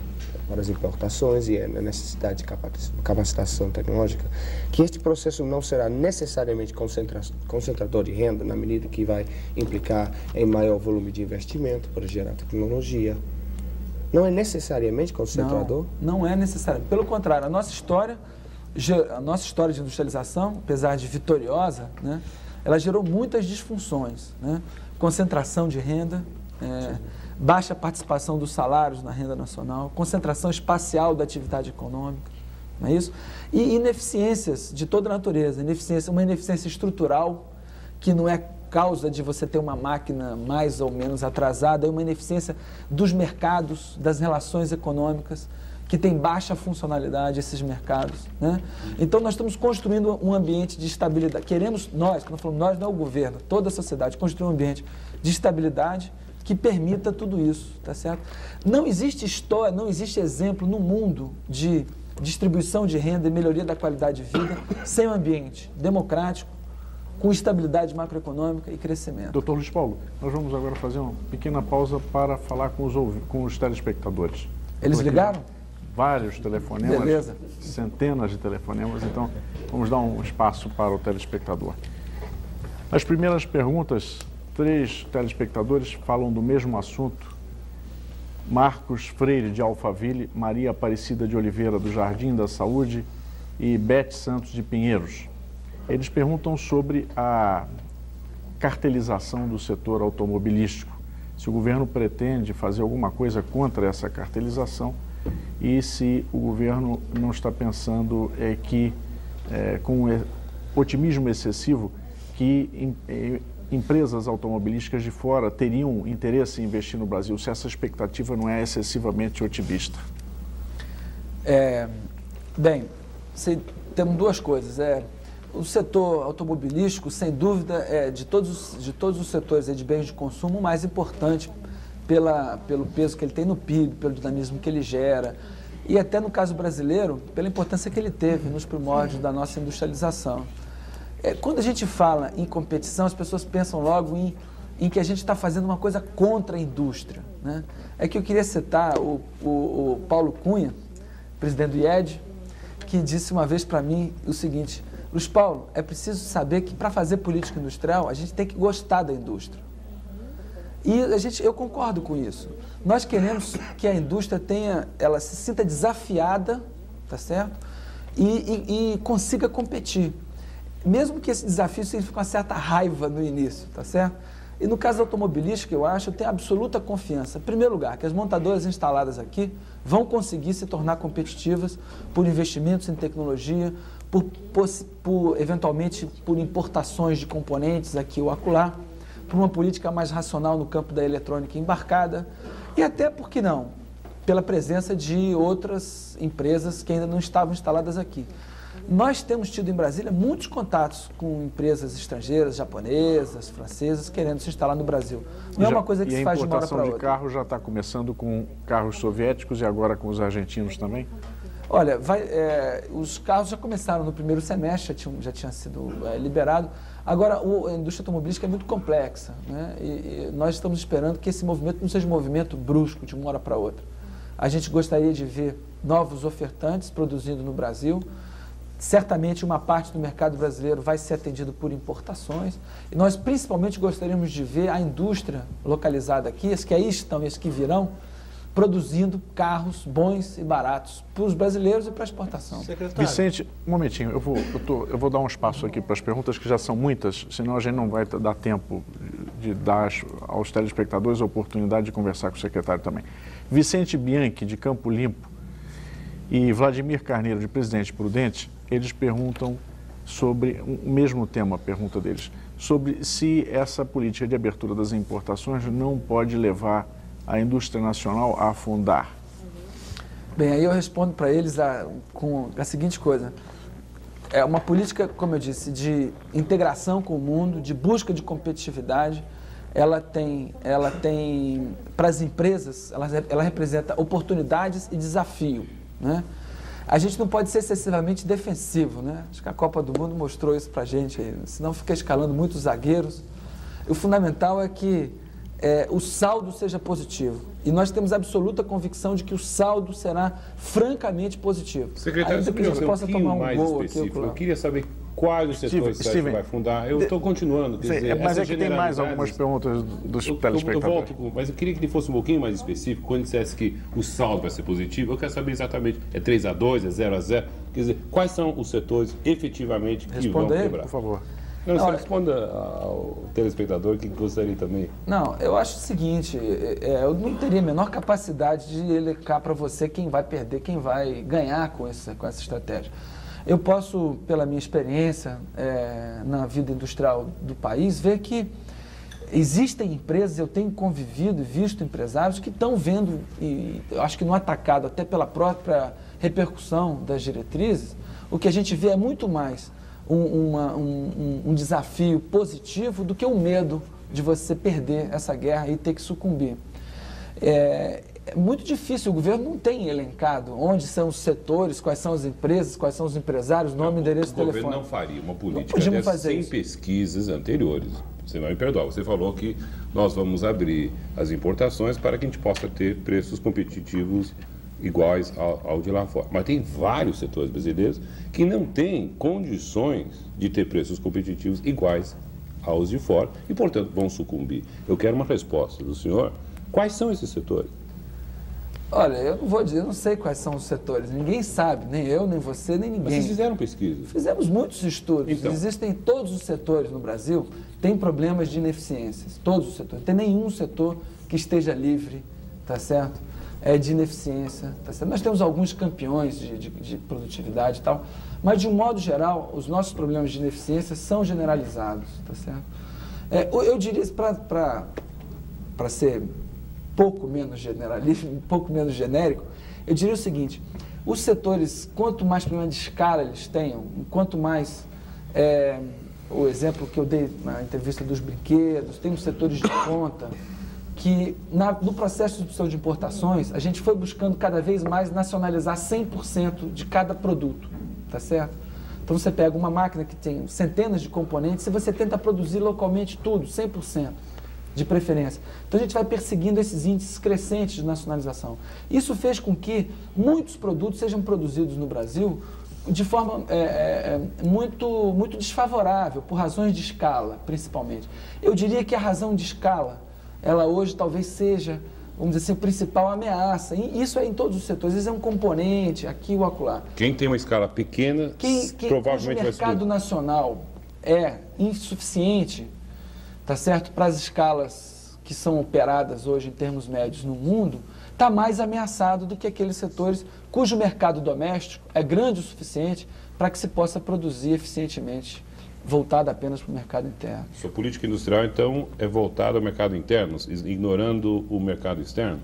S9: para as importações e a necessidade de capacitação tecnológica, que este processo não será necessariamente concentrador de renda, na medida que vai implicar em maior volume de investimento para gerar tecnologia, Não é necessariamente concentrador?
S2: Não é necessariamente. Pelo contrário, a nossa história de industrialização, apesar de vitoriosa, né, ela gerou muitas disfunções, né? Concentração de renda, baixa participação dos salários na renda nacional, concentração espacial da atividade econômica, não é isso? E ineficiências de toda natureza, uma ineficiência estrutural, que não é causa de você ter uma máquina mais ou menos atrasada, é uma ineficiência dos mercados, das relações econômicas, que tem baixa funcionalidade, esses mercados, né? Então, nós estamos construindo um ambiente de estabilidade. Queremos, nós, quando falamos nós, não é o governo, toda a sociedade, construir um ambiente de estabilidade que permita tudo isso, tá certo? Não existe história, não existe exemplo no mundo de distribuição de renda e melhoria da qualidade de vida sem um ambiente democrático, com estabilidade macroeconômica e crescimento.
S1: Doutor Luiz Paulo, nós vamos agora fazer uma pequena pausa para falar com os telespectadores.
S2: Eles ligaram?
S1: Vários telefonemas,
S2: beleza,
S1: centenas de telefonemas, então vamos dar um espaço para o telespectador. As primeiras perguntas, 3 telespectadores falam do mesmo assunto. Marcos Freire, de Alphaville, Maria Aparecida de Oliveira, do Jardim da Saúde e Beth Santos, de Pinheiros. Eles perguntam sobre a cartelização do setor automobilístico, se o governo pretende fazer alguma coisa contra essa cartelização e se o governo não está pensando com otimismo excessivo, que empresas automobilísticas de fora teriam interesse em investir no Brasil, se essa expectativa não é excessivamente otimista.
S2: Bem, temos 2 coisas. O setor automobilístico, sem dúvida, é de todos os setores de bens de consumo, o mais importante pelo peso que ele tem no PIB, pelo dinamismo que ele gera e até no caso brasileiro, pela importância que ele teve nos primórdios da nossa industrialização. Quando a gente fala em competição, as pessoas pensam logo em que a gente está fazendo uma coisa contra a indústria, né? É que eu queria citar o Paulo Cunha, presidente do IED, que disse uma vez para mim o seguinte: Luiz Paulo, é preciso saber que para fazer política industrial, a gente tem que gostar da indústria. E eu concordo com isso. Nós queremos que a indústria ela se sinta desafiada, tá certo? E consiga competir. Mesmo que esse desafio signifique uma certa raiva no início, tá certo? E no caso automobilístico, eu tenho absoluta confiança. Em primeiro lugar, que as montadoras instaladas aqui vão conseguir se tornar competitivas por investimentos em tecnologia, eventualmente por importações de componentes aqui ou acolá, por uma política mais racional no campo da eletrônica embarcada e até, por que não, pela presença de outras empresas que ainda não estavam instaladas aqui. Nós temos tido em Brasília muitos contatos com empresas estrangeiras, japonesas, francesas, querendo se instalar no Brasil. Não é uma coisa que se faz de uma hora para outra.
S1: A importação de carros já está começando com carros soviéticos e agora com os argentinos também?
S2: Olha, os carros já começaram no primeiro semestre, já tinha sido liberado. Agora, a indústria automobilística é muito complexa, né? E nós estamos esperando que esse movimento não seja um movimento brusco, de uma hora para outra. A gente gostaria de ver novos ofertantes produzindo no Brasil. Certamente, uma parte do mercado brasileiro vai ser atendido por importações. E nós, principalmente, gostaríamos de ver a indústria localizada aqui, as que aí estão e as que virão, produzindo carros bons e baratos para os brasileiros e para a exportação.
S1: Secretário. Vicente, um momentinho, eu vou dar um espaço aqui para as perguntas, que já são muitas, senão a gente não vai dar tempo de dar aos telespectadores a oportunidade de conversar com o secretário também. Vicente Bianchi, de Campo Limpo, e Vladimir Carneiro, de Presidente Prudente, eles perguntam sobre o mesmo tema, a pergunta deles, sobre se essa política de abertura das importações não pode levar a indústria nacional a afundar.
S2: Bem, aí eu respondo para eles com a seguinte coisa. É uma política, como eu disse, de integração com o mundo, de busca de competitividade. Ela tem para as empresas, ela representa oportunidades e desafio, né? A gente não pode ser excessivamente defensivo, né? Acho que a Copa do Mundo mostrou isso para a gente, senão fica escalando muitos zagueiros. O fundamental é que o saldo seja positivo. E nós temos absoluta convicção de que o saldo será francamente positivo.
S10: Secretário,
S2: ainda que a gente possa tomar um gol aqui.
S10: Eu queria saber Quais os setores que você vai fundar? Eu estou continuando. Quer dizer,
S1: mas é que tem mais algumas perguntas dos telespectadores.
S10: Mas eu queria que ele fosse um pouquinho mais específico. Quando dissesse que o saldo vai ser positivo, eu quero saber exatamente, é 3-2, é 0-0? Quer dizer, quais são os setores efetivamente que vão quebrar?
S1: Por favor.
S10: Não, você responda ao telespectador que gostaria também.
S2: Não, eu acho o seguinte, eu não teria a menor capacidade de elencar para você quem vai perder, quem vai ganhar com essa estratégia. Eu posso, pela minha experiência na vida industrial do país, ver que existem empresas, eu tenho convivido e visto empresários que estão vendo, e eu acho que no atacado, até pela própria repercussão das diretrizes, o que a gente vê é muito mais um desafio positivo do que o medo de você perder essa guerra e ter que sucumbir. É muito difícil, o governo não tem elencado onde são os setores, quais são as empresas, quais são os empresários, nome, endereço, telefone.
S10: O governo não faria uma política dessa sem pesquisas anteriores. Você vai me perdoar, você falou que nós vamos abrir as importações para que a gente possa ter preços competitivos iguais ao de lá fora. Mas tem vários setores brasileiros que não têm condições de ter preços competitivos iguais aos de fora e, portanto, vão sucumbir. Eu quero uma resposta do senhor. Quais são esses setores?
S2: Olha, eu não vou dizer, eu não sei quais são os setores. Ninguém sabe, nem eu, nem você, nem ninguém.
S10: Mas vocês fizeram pesquisa?
S2: Fizemos muitos estudos.
S10: Então.
S2: Existem todos os setores no Brasil, tem problemas de ineficiências. Todos os setores. Não tem nenhum setor que esteja livre, tá certo? De ineficiência, tá certo? Nós temos alguns campeões de produtividade e tal, mas de um modo geral, os nossos problemas de ineficiência são generalizados, tá certo? Eu diria, para ser pouco menos generalista, um pouco menos genérico, eu diria o seguinte: os setores, quanto mais problema de escala eles tenham, quanto mais, o exemplo que eu dei na entrevista dos brinquedos, tem os setores de ponta, que no processo de discussão de importações, a gente foi buscando cada vez mais nacionalizar 100% de cada produto, tá certo? Então você pega uma máquina que tem centenas de componentes e você tenta produzir localmente tudo, 100%. De preferência. Então a gente vai perseguindo esses índices crescentes de nacionalização. Isso fez com que muitos produtos sejam produzidos no Brasil de forma muito desfavorável, por razões de escala, principalmente. Eu diria que a razão de escala, ela hoje talvez seja, vamos dizer assim, a principal ameaça. E isso é em todos os setores. Às vezes é um componente, aqui ou acolá.
S10: Quem tem uma escala pequena, provavelmente vai ser. O
S2: mercado nacional é insuficiente, tá certo? Para as escalas que são operadas hoje em termos médios no mundo, está mais ameaçado do que aqueles setores cujo mercado doméstico é grande o suficiente para que se possa produzir eficientemente, voltado apenas para o mercado interno.
S10: Sua política industrial, então, é voltada ao mercado interno, ignorando o mercado externo?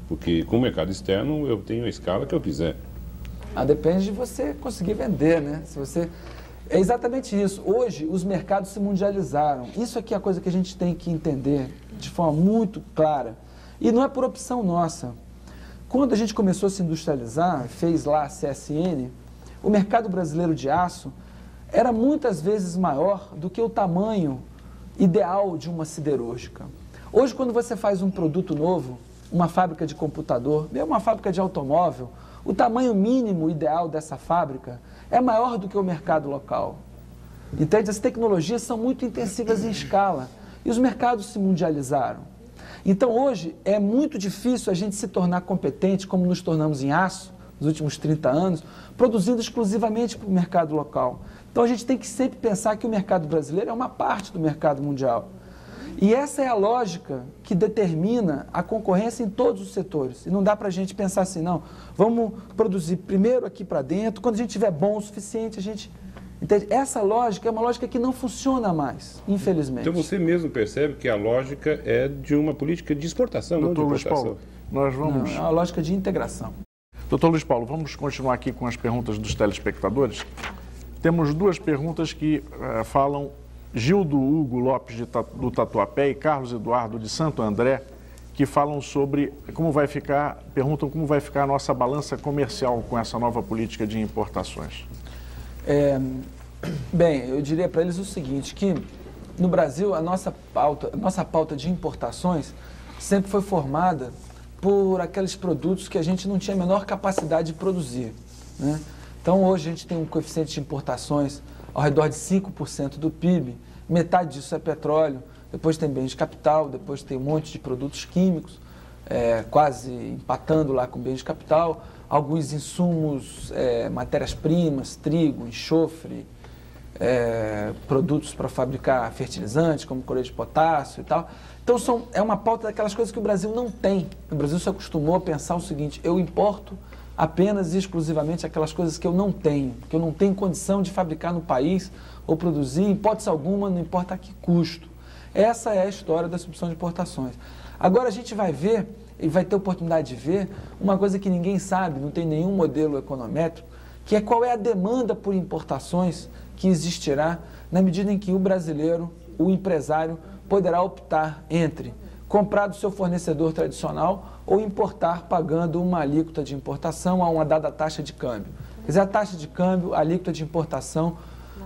S10: Porque com o mercado externo eu tenho a escala que eu quiser.
S2: Depende de você conseguir vender, né? Se você... É exatamente isso. Hoje, os mercados se mundializaram. Isso aqui é a coisa que a gente tem que entender de forma muito clara. E não é por opção nossa. Quando a gente começou a se industrializar, fez lá a CSN, o mercado brasileiro de aço era muitas vezes maior do que o tamanho ideal de uma siderúrgica. Hoje, quando você faz um produto novo, uma fábrica de computador, mesmo uma fábrica de automóvel, o tamanho mínimo ideal dessa fábrica é maior do que o mercado local. Entende? As tecnologias são muito intensivas em escala e os mercados se mundializaram. Então, hoje, é muito difícil a gente se tornar competente, como nos tornamos em aço, nos últimos 30 anos, produzindo exclusivamente para o mercado local. Então, a gente tem que sempre pensar que o mercado brasileiro é uma parte do mercado mundial. E essa é a lógica que determina a concorrência em todos os setores. E não dá para a gente pensar assim, não, vamos produzir primeiro aqui para dentro, quando a gente tiver bom o suficiente, a gente... Entende? Essa lógica é uma lógica que não funciona mais, infelizmente.
S10: Então você mesmo percebe que a lógica é de uma política de exportação, não de importação.
S1: Luiz Paulo, nós vamos...
S2: Não, é uma lógica de integração.
S1: Doutor Luiz Paulo, vamos continuar aqui com as perguntas dos telespectadores. Temos duas perguntas que falam... Gildo Hugo Lopes, do Tatuapé, e Carlos Eduardo, de Santo André, que falam sobre como vai ficar, perguntam como vai ficar a nossa balança comercial com essa nova política de importações.
S2: Bem, eu diria para eles o seguinte, que no Brasil a nossa pauta de importações sempre foi formada por aqueles produtos que a gente não tinha a menor capacidade de produzir, né? Então hoje a gente tem um coeficiente de importações ao redor de 5% do PIB, metade disso é petróleo, depois tem bens de capital, depois tem um monte de produtos químicos, quase empatando lá com bens de capital, alguns insumos, matérias-primas, trigo, enxofre, produtos para fabricar fertilizantes, como cloreto de potássio e tal. Então, é uma pauta daquelas coisas que o Brasil não tem. O Brasil se acostumou a pensar o seguinte: eu importo apenas e exclusivamente aquelas coisas que eu não tenho condição de fabricar no país ou produzir, em hipótese alguma, não importa a que custo. Essa é a história da substituição de importações. Agora a gente vai ver, e vai ter oportunidade de ver, uma coisa que ninguém sabe, não tem nenhum modelo econométrico, que é qual é a demanda por importações que existirá na medida em que o brasileiro, o empresário, poderá optar entre comprar do seu fornecedor tradicional ou importar pagando uma alíquota de importação a uma dada taxa de câmbio. Quer dizer, a taxa de câmbio, a alíquota de importação,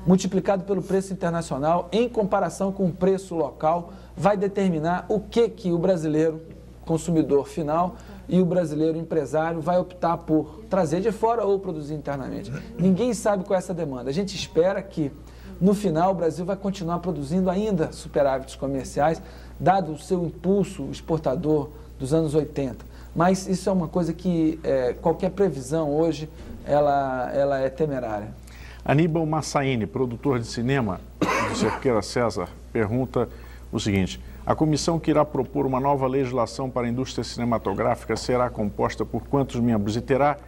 S2: multiplicado pelo preço internacional, em comparação com o preço local, vai determinar o que o brasileiro consumidor final e o brasileiro empresário vai optar por trazer de fora ou produzir internamente. Ninguém sabe qual é essa demanda. A gente espera que, no final, o Brasil vai continuar produzindo ainda superávites comerciais, dado o seu impulso exportador dos anos 80. Mas isso é uma coisa que qualquer previsão hoje, ela é temerária.
S1: Aníbal Massaini, produtor de cinema do Cerqueira César, pergunta o seguinte: a comissão que irá propor uma nova legislação para a indústria cinematográfica será composta por quantos membros e terá,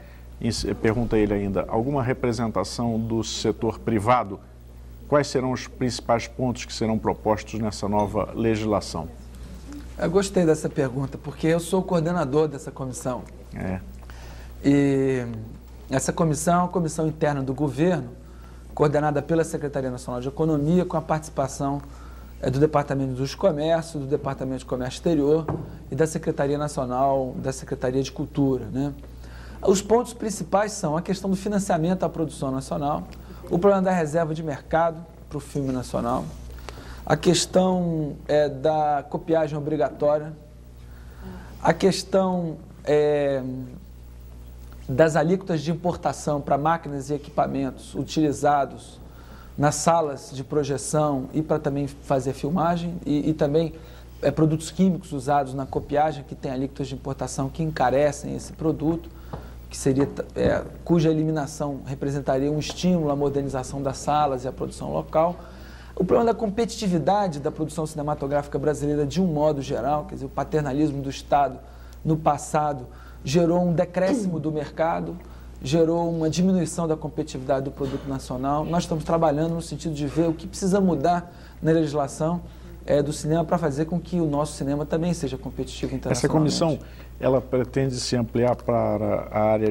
S1: pergunta ele ainda, alguma representação do setor privado? Quais serão os principais pontos que serão propostos nessa nova legislação?
S2: Eu gostei dessa pergunta, porque eu sou o coordenador dessa comissão. E essa comissão é uma comissão interna do governo, coordenada pela Secretaria Nacional de Economia, com a participação do Departamento de Indústria e Comércio, do Departamento de Comércio Exterior e da Secretaria Nacional, da Secretaria de Cultura, né? Os pontos principais são a questão do financiamento à produção nacional, o problema da reserva de mercado para o filme nacional, a questão da copiagem obrigatória, a questão das alíquotas de importação para máquinas e equipamentos utilizados nas salas de projeção e para também fazer filmagem, e também produtos químicos usados na copiagem, que tem alíquotas de importação que encarecem esse produto, que seria, cuja eliminação representaria um estímulo à modernização das salas e à produção local. O problema da competitividade da produção cinematográfica brasileira de um modo geral, quer dizer, o paternalismo do Estado no passado gerou um decréscimo do mercado, gerou uma diminuição da competitividade do produto nacional. Nós estamos trabalhando no sentido de ver o que precisa mudar na legislação do cinema para fazer com que o nosso cinema também seja competitivo internacionalmente. Essa
S1: comissão, ela pretende se ampliar para a área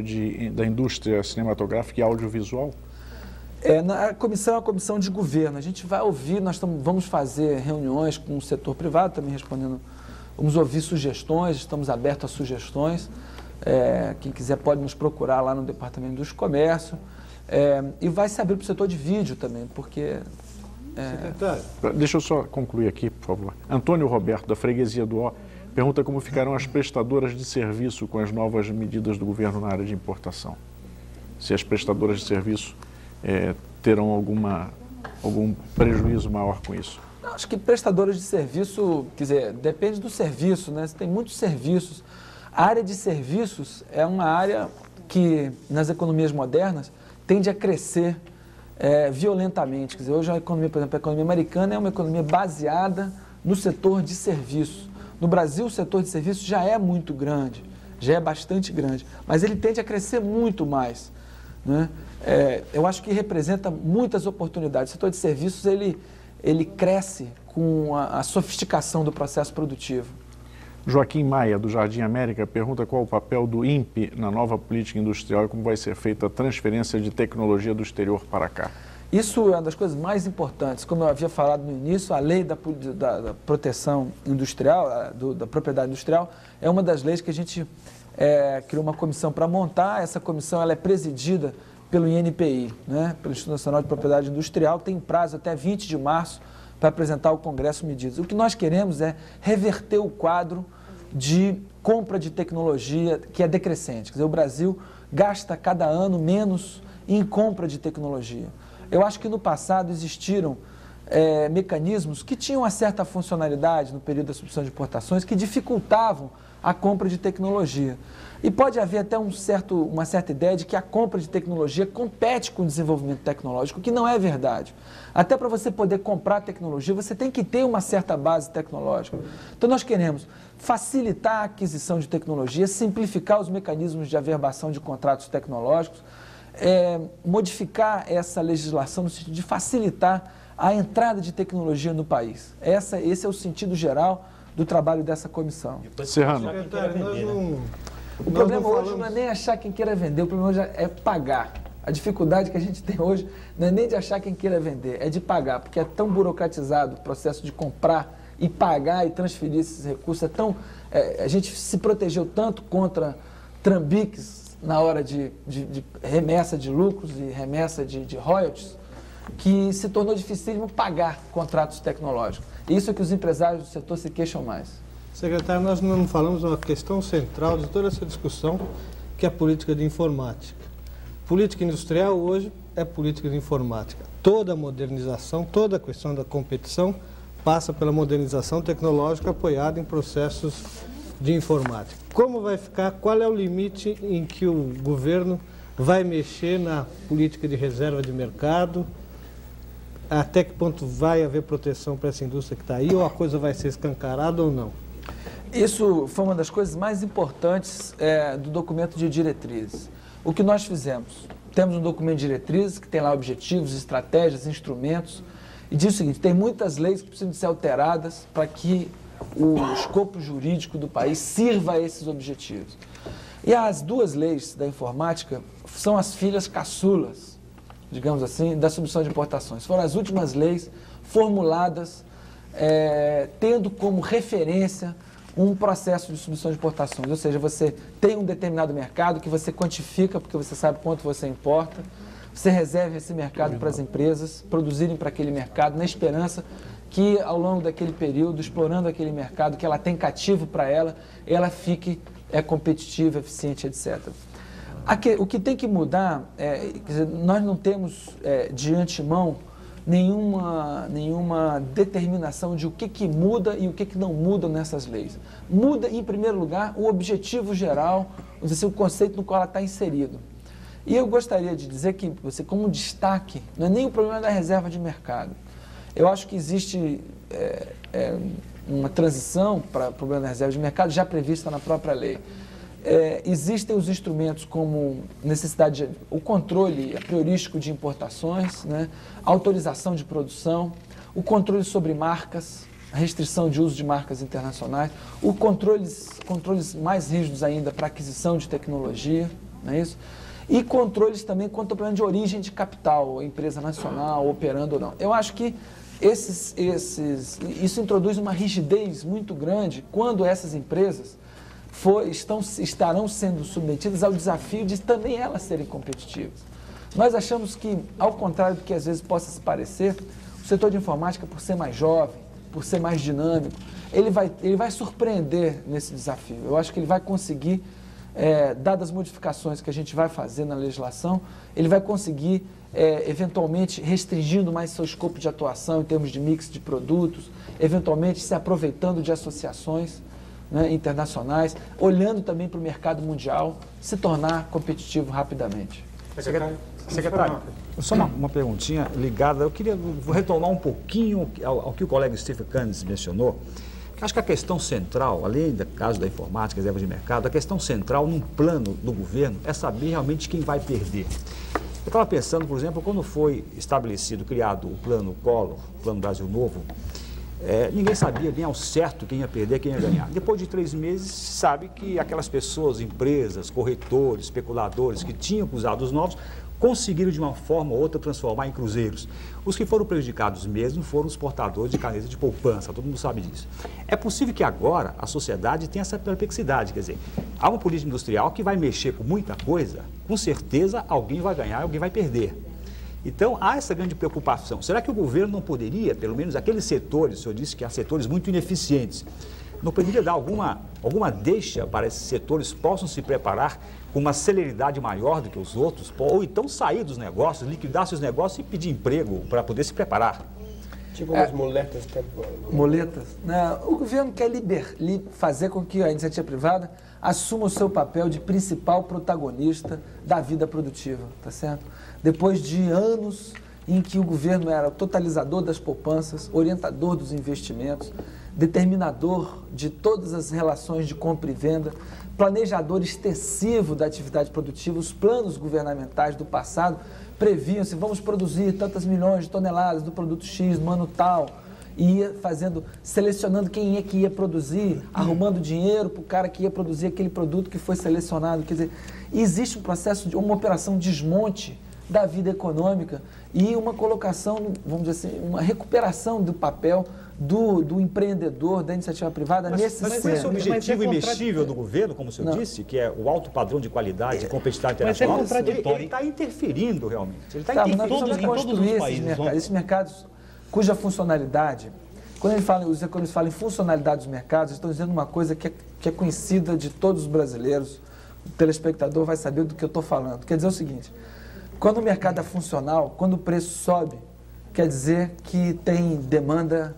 S1: da indústria cinematográfica e audiovisual?
S2: A comissão é uma comissão de governo. A gente vai ouvir, vamos fazer reuniões com o setor privado, também respondendo, vamos ouvir sugestões, estamos abertos a sugestões. Quem quiser pode nos procurar lá no Departamento do Comércio. E vai se abrir para o setor de vídeo também, porque...
S1: Secretário. Deixa eu só concluir aqui, por favor. Antônio Roberto, da Freguesia do Ó, pergunta como ficarão as prestadoras de serviço com as novas medidas do governo na área de importação. Se as prestadoras de serviço terão algum prejuízo maior com isso.
S2: Acho que prestadoras de serviço, quer dizer, depende do serviço, né? Tem muitos serviços. A área de serviços é uma área que, nas economias modernas, tende a crescer violentamente. Quer dizer, hoje a economia, por exemplo, a economia americana é uma economia baseada no setor de serviços. No Brasil, o setor de serviços já é muito grande, já é bastante grande, mas ele tende a crescer muito mais, né? Eu acho que representa muitas oportunidades. O setor de serviços, ele cresce com a sofisticação do processo produtivo.
S1: Joaquim Maia, do Jardim América, pergunta qual o papel do INPE na nova política industrial e como vai ser feita a transferência de tecnologia do exterior para cá.
S2: Isso é uma das coisas mais importantes. Como eu havia falado no início, a lei da proteção industrial, da propriedade industrial, é uma das leis que a gente criou uma comissão para montar. Essa comissão ela é presidida pelo INPI, né? Pelo Instituto Nacional de Propriedade Industrial, tem prazo até 20 de março para apresentar ao Congresso medidas. O que nós queremos é reverter o quadro de compra de tecnologia que é decrescente. Quer dizer, o Brasil gasta cada ano menos em compra de tecnologia. Eu acho que no passado existiram mecanismos que tinham uma certa funcionalidade no período da substituição de importações que dificultavam a compra de tecnologia. E pode haver até uma certa ideia de que a compra de tecnologia compete com o desenvolvimento tecnológico, que não é verdade. Até para você poder comprar tecnologia, você tem que ter uma certa base tecnológica. Então nós queremos facilitar a aquisição de tecnologia, simplificar os mecanismos de averbação de contratos tecnológicos, modificar essa legislação no sentido de facilitar a entrada de tecnologia no país. Esse é o sentido geral do trabalho dessa comissão.
S1: Serrano.
S2: O problema hoje não é nem achar quem queira vender, o problema hoje é pagar. A dificuldade que a gente tem hoje não é nem de achar quem queira vender, é de pagar, porque é tão burocratizado o processo de comprar e pagar e transferir esses recursos. A gente se protegeu tanto contra trambiques na hora de remessa de lucros e remessa de royalties, que se tornou dificílimo pagar contratos tecnológicos. Isso é que os empresários do setor se queixam mais.
S3: Secretário, nós não falamos de uma questão central de toda essa discussão, que é a política de informática. Política industrial hoje é política de informática. Toda a modernização, toda a questão da competição passa pela modernização tecnológica apoiada em processos de informática. Como vai ficar, qual é o limite em que o governo vai mexer na política de reserva de mercado? Até que ponto vai haver proteção para essa indústria que está aí, ou a coisa vai ser escancarada ou não?
S2: Isso foi uma das coisas mais importantes do documento de diretrizes. O que nós fizemos? Temos um documento de diretrizes que tem lá objetivos, estratégias, instrumentos, e diz o seguinte: tem muitas leis que precisam ser alteradas para que o escopo jurídico do país sirva a esses objetivos. E as duas leis da informática são as filhas caçulas, digamos assim, da substituição de importações. Foram as últimas leis formuladas tendo como referência um processo de substituição de importações. Ou seja, você tem um determinado mercado que você quantifica, porque você sabe quanto você importa, você reserva esse mercado para as empresas produzirem para aquele mercado, na esperança que ao longo daquele período, explorando aquele mercado que ela tem cativo para ela, ela fique competitiva, eficiente, etc. O que tem que mudar, quer dizer, nós não temos de antemão nenhuma determinação de o que muda e o que não muda nessas leis. Muda, em primeiro lugar, o objetivo geral, o conceito no qual ela está inserido. E eu gostaria de dizer que, como destaque, não é nem o problema da reserva de mercado. Eu acho que existe uma transição para o problema da reserva de mercado já prevista na própria lei. Existem os instrumentos como o controle priorístico de importações, né, autorização de produção, o controle sobre marcas, a restrição de uso de marcas internacionais, controles mais rígidos ainda para aquisição de tecnologia, não é isso? E controles também quanto ao problema de origem de capital, empresa nacional, operando ou não. Eu acho que isso introduz uma rigidez muito grande quando essas empresas estarão sendo submetidas ao desafio de também elas serem competitivas. Nós achamos que, ao contrário do que às vezes possa se parecer, o setor de informática, por ser mais jovem, por ser mais dinâmico, ele vai surpreender nesse desafio. Eu acho que ele vai conseguir, dadas as modificações que a gente vai fazer na legislação, ele vai conseguir, eventualmente, restringindo mais seu escopo de atuação em termos de mix de produtos, eventualmente se aproveitando de associações, né, internacionais, olhando também para o mercado mundial, se tornar competitivo rapidamente.
S8: Secretário, só uma perguntinha ligada, vou retornar um pouquinho ao que o colega Stephen Cannes mencionou. Acho que a questão central, além do caso da informática, reserva de mercado, a questão central num plano do governo é saber realmente quem vai perder. Eu estava pensando, por exemplo, quando foi criado o Plano Collor, o Plano Brasil Novo, ninguém sabia bem ao certo quem ia perder, quem ia ganhar. Depois de 3 meses, se sabe que aquelas pessoas, empresas, corretores, especuladores que tinham usado os novos, conseguiram de uma forma ou outra transformar em cruzeiros. Os que foram prejudicados mesmo foram os portadores de caneta de poupança, todo mundo sabe disso. É possível que agora a sociedade tenha essa perplexidade, quer dizer, há uma política industrial que vai mexer com muita coisa, com certeza alguém vai ganhar e alguém vai perder. Então, há essa grande preocupação. Será que o governo não poderia, pelo menos aqueles setores, o senhor disse que há setores muito ineficientes, não poderia dar alguma deixa para esses setores possam se preparar com uma celeridade maior do que os outros, ou então sair dos negócios, liquidar seus negócios e pedir emprego para poder se preparar?
S9: Tipo umas muletas temporárias.
S2: Muletas. Não, o governo quer fazer com que a iniciativa privada assuma o seu papel de principal protagonista da vida produtiva, tá certo? Depois de anos em que o governo era o totalizador das poupanças, orientador dos investimentos, determinador de todas as relações de compra e venda, planejador extensivo da atividade produtiva, os planos governamentais do passado previam-se, vamos produzir tantas milhões de toneladas do produto X no ano tal, e ia selecionando quem é que ia produzir, arrumando dinheiro para o cara que ia produzir aquele produto que foi selecionado. Quer dizer, existe um processo de uma operação desmonte da vida econômica e uma colocação, vamos dizer assim, uma recuperação do papel do empreendedor, da iniciativa privada nesse
S8: Mas esse objetivo imexível do governo, como o senhor disse, que é o alto padrão de qualidade e competitividade internacional, ele está interferindo realmente. Ele está interferindo
S2: em todos os países. Esses mercados cuja funcionalidade, quando os economistas falam em funcionalidade dos mercados, estão dizendo uma coisa que é conhecida de todos os brasileiros, o telespectador vai saber do que eu estou falando. Quer dizer o seguinte, quando o mercado é funcional, quando o preço sobe, quer dizer que tem demanda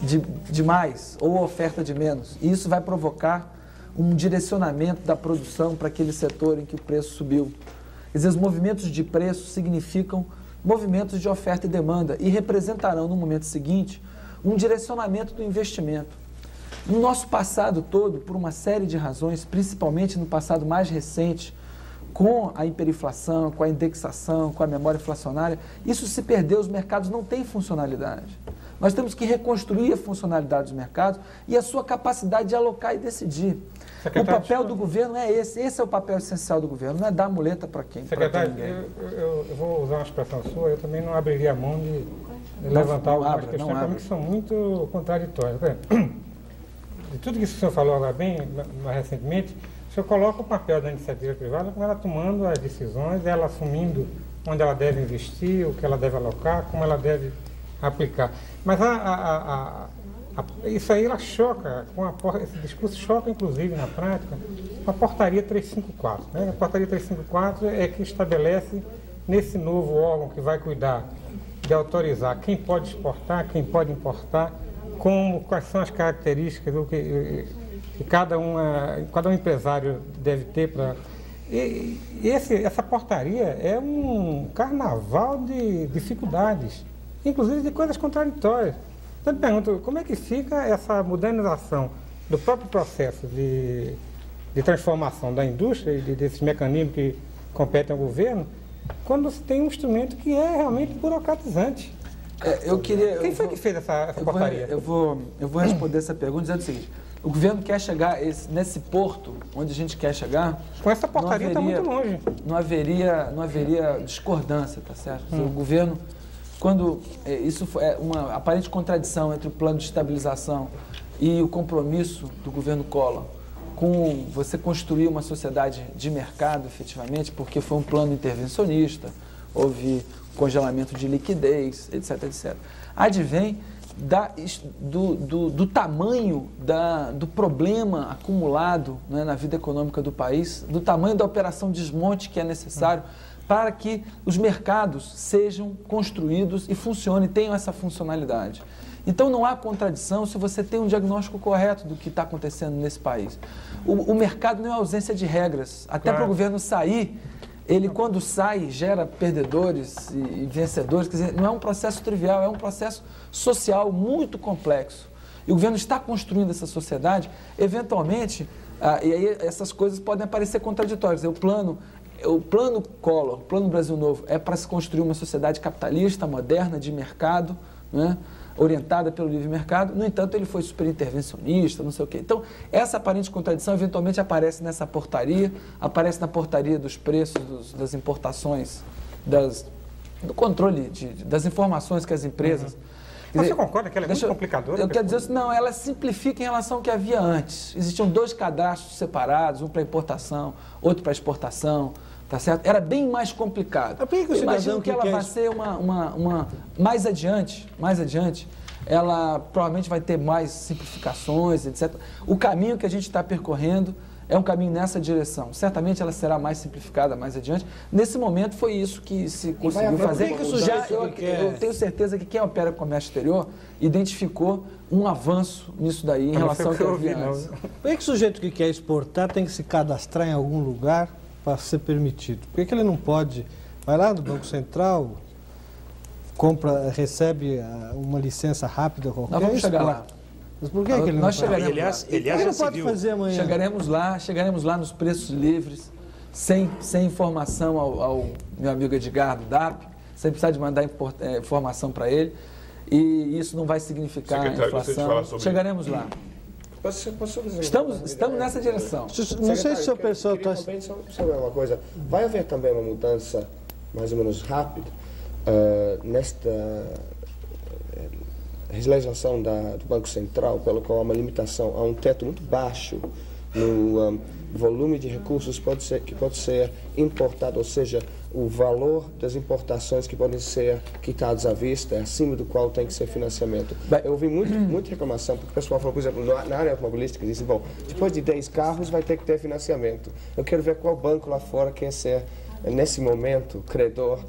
S2: de mais ou oferta de menos. E isso vai provocar um direcionamento da produção para aquele setor em que o preço subiu. Quer dizer, os movimentos de preço significam movimentos de oferta e demanda e representarão no momento seguinte um direcionamento do investimento. No nosso passado todo, por uma série de razões, principalmente no passado mais recente, com a hiperinflação, com a indexação, com a memória inflacionária, isso se perdeu, os mercados não têm funcionalidade. Nós temos que reconstruir a funcionalidade dos mercados e a sua capacidade de alocar e decidir. O papel do governo é esse é o papel essencial do governo, não é dar muleta para quem?
S6: Secretário, eu vou usar uma expressão sua, eu também não abriria a mão de levantar algumas questões para mim que são muito contraditórias. De tudo que o senhor falou agora bem, mais recentemente, o senhor coloca o papel da iniciativa privada com ela tomando as decisões, ela assumindo onde ela deve investir, o que ela deve alocar, como ela deve aplicar. Mas isso aí ela choca, esse discurso choca inclusive na prática com a portaria 354. Né? A portaria 354 é que estabelece nesse novo órgão que vai cuidar de autorizar quem pode exportar, quem pode importar, quais são as características do que cada um empresário deve ter para... Essa portaria é um carnaval de dificuldades, inclusive de coisas contraditórias. Então, eu pergunto, como é que fica essa modernização do próprio processo de transformação da indústria e desses mecanismos que competem ao governo, quando se tem um instrumento que é realmente burocratizante? Quem foi que fez essa portaria?
S2: Eu vou responder essa pergunta dizendo o seguinte: o governo quer chegar nesse porto onde a gente quer chegar.
S6: Com essa portaria está muito longe.
S2: Não haveria discordância, tá certo? O governo, quando isso é uma aparente contradição entre o plano de estabilização e o compromisso do governo Collor com você construir uma sociedade de mercado, efetivamente, porque foi um plano intervencionista, houve congelamento de liquidez, etc, etc. Advém do tamanho do problema acumulado, né, na vida econômica do país, do tamanho da operação desmonte que é necessário para que os mercados sejam construídos e funcionem, tenham essa funcionalidade. Então não há contradição se você tem um diagnóstico correto do que está acontecendo nesse país. O mercado não é ausência de regras. Até para o governo sair, ele quando sai gera perdedores e vencedores. Quer dizer, não é um processo trivial, é um processo social muito complexo. E o governo está construindo essa sociedade, eventualmente, e aí essas coisas podem aparecer contraditórias. O plano Collor, o plano Brasil Novo, é para se construir uma sociedade capitalista, moderna, de mercado, né, orientada pelo livre mercado. No entanto, ele foi super intervencionista, não sei o quê. Então, essa aparente contradição eventualmente aparece nessa portaria, aparece na portaria dos preços das importações, do controle das informações que as empresas...
S6: Você concorda que ela é muito complicadora?
S2: Eu quero dizer assim, não, ela simplifica em relação ao que havia antes. Existiam 2 cadastros separados, um para importação, outro para exportação, Tá certo? Era bem mais complicado.
S3: Eu imagino
S2: que ela vai ser mais adiante, ela provavelmente vai ter mais simplificações, etc. O caminho que a gente está percorrendo é um caminho nessa direção. Certamente ela será mais simplificada mais adiante. Nesse momento foi isso que se conseguiu fazer. Eu tenho certeza que quem opera com comércio exterior identificou um avanço nisso daí em relação ao que havia antes.
S3: Por que o sujeito que quer exportar tem que se cadastrar em algum lugar para ser permitido? Por que ele não pode, vai lá no Banco Central, recebe uma licença rápida qualquer?
S2: Nós vamos chegar lá.
S3: Mas por que ele não pode?
S7: Aliás,
S3: Ele não pode fazer amanhã.
S2: Chegaremos lá nos preços livres, sem informação ao meu amigo Edgar do DAP, sem precisar de mandar informação para ele, e isso não vai significar inflação. Chegaremos lá. Estamos nessa direção.
S9: Não sei se o senhor pensou... Sabe uma coisa? Vai haver também uma mudança mais ou menos rápida nesta legislação do Banco Central, pelo qual há uma limitação a um teto muito baixo no volume de recursos que pode ser importado, ou seja, o valor das importações que podem ser quitados à vista, acima do qual tem que ser financiamento. Eu ouvi muita reclamação, porque o pessoal falou, por exemplo, na área automobilística, disse, bom, depois de 10 carros vai ter que ter financiamento. Eu quero ver qual banco lá fora quer ser, nesse momento, credor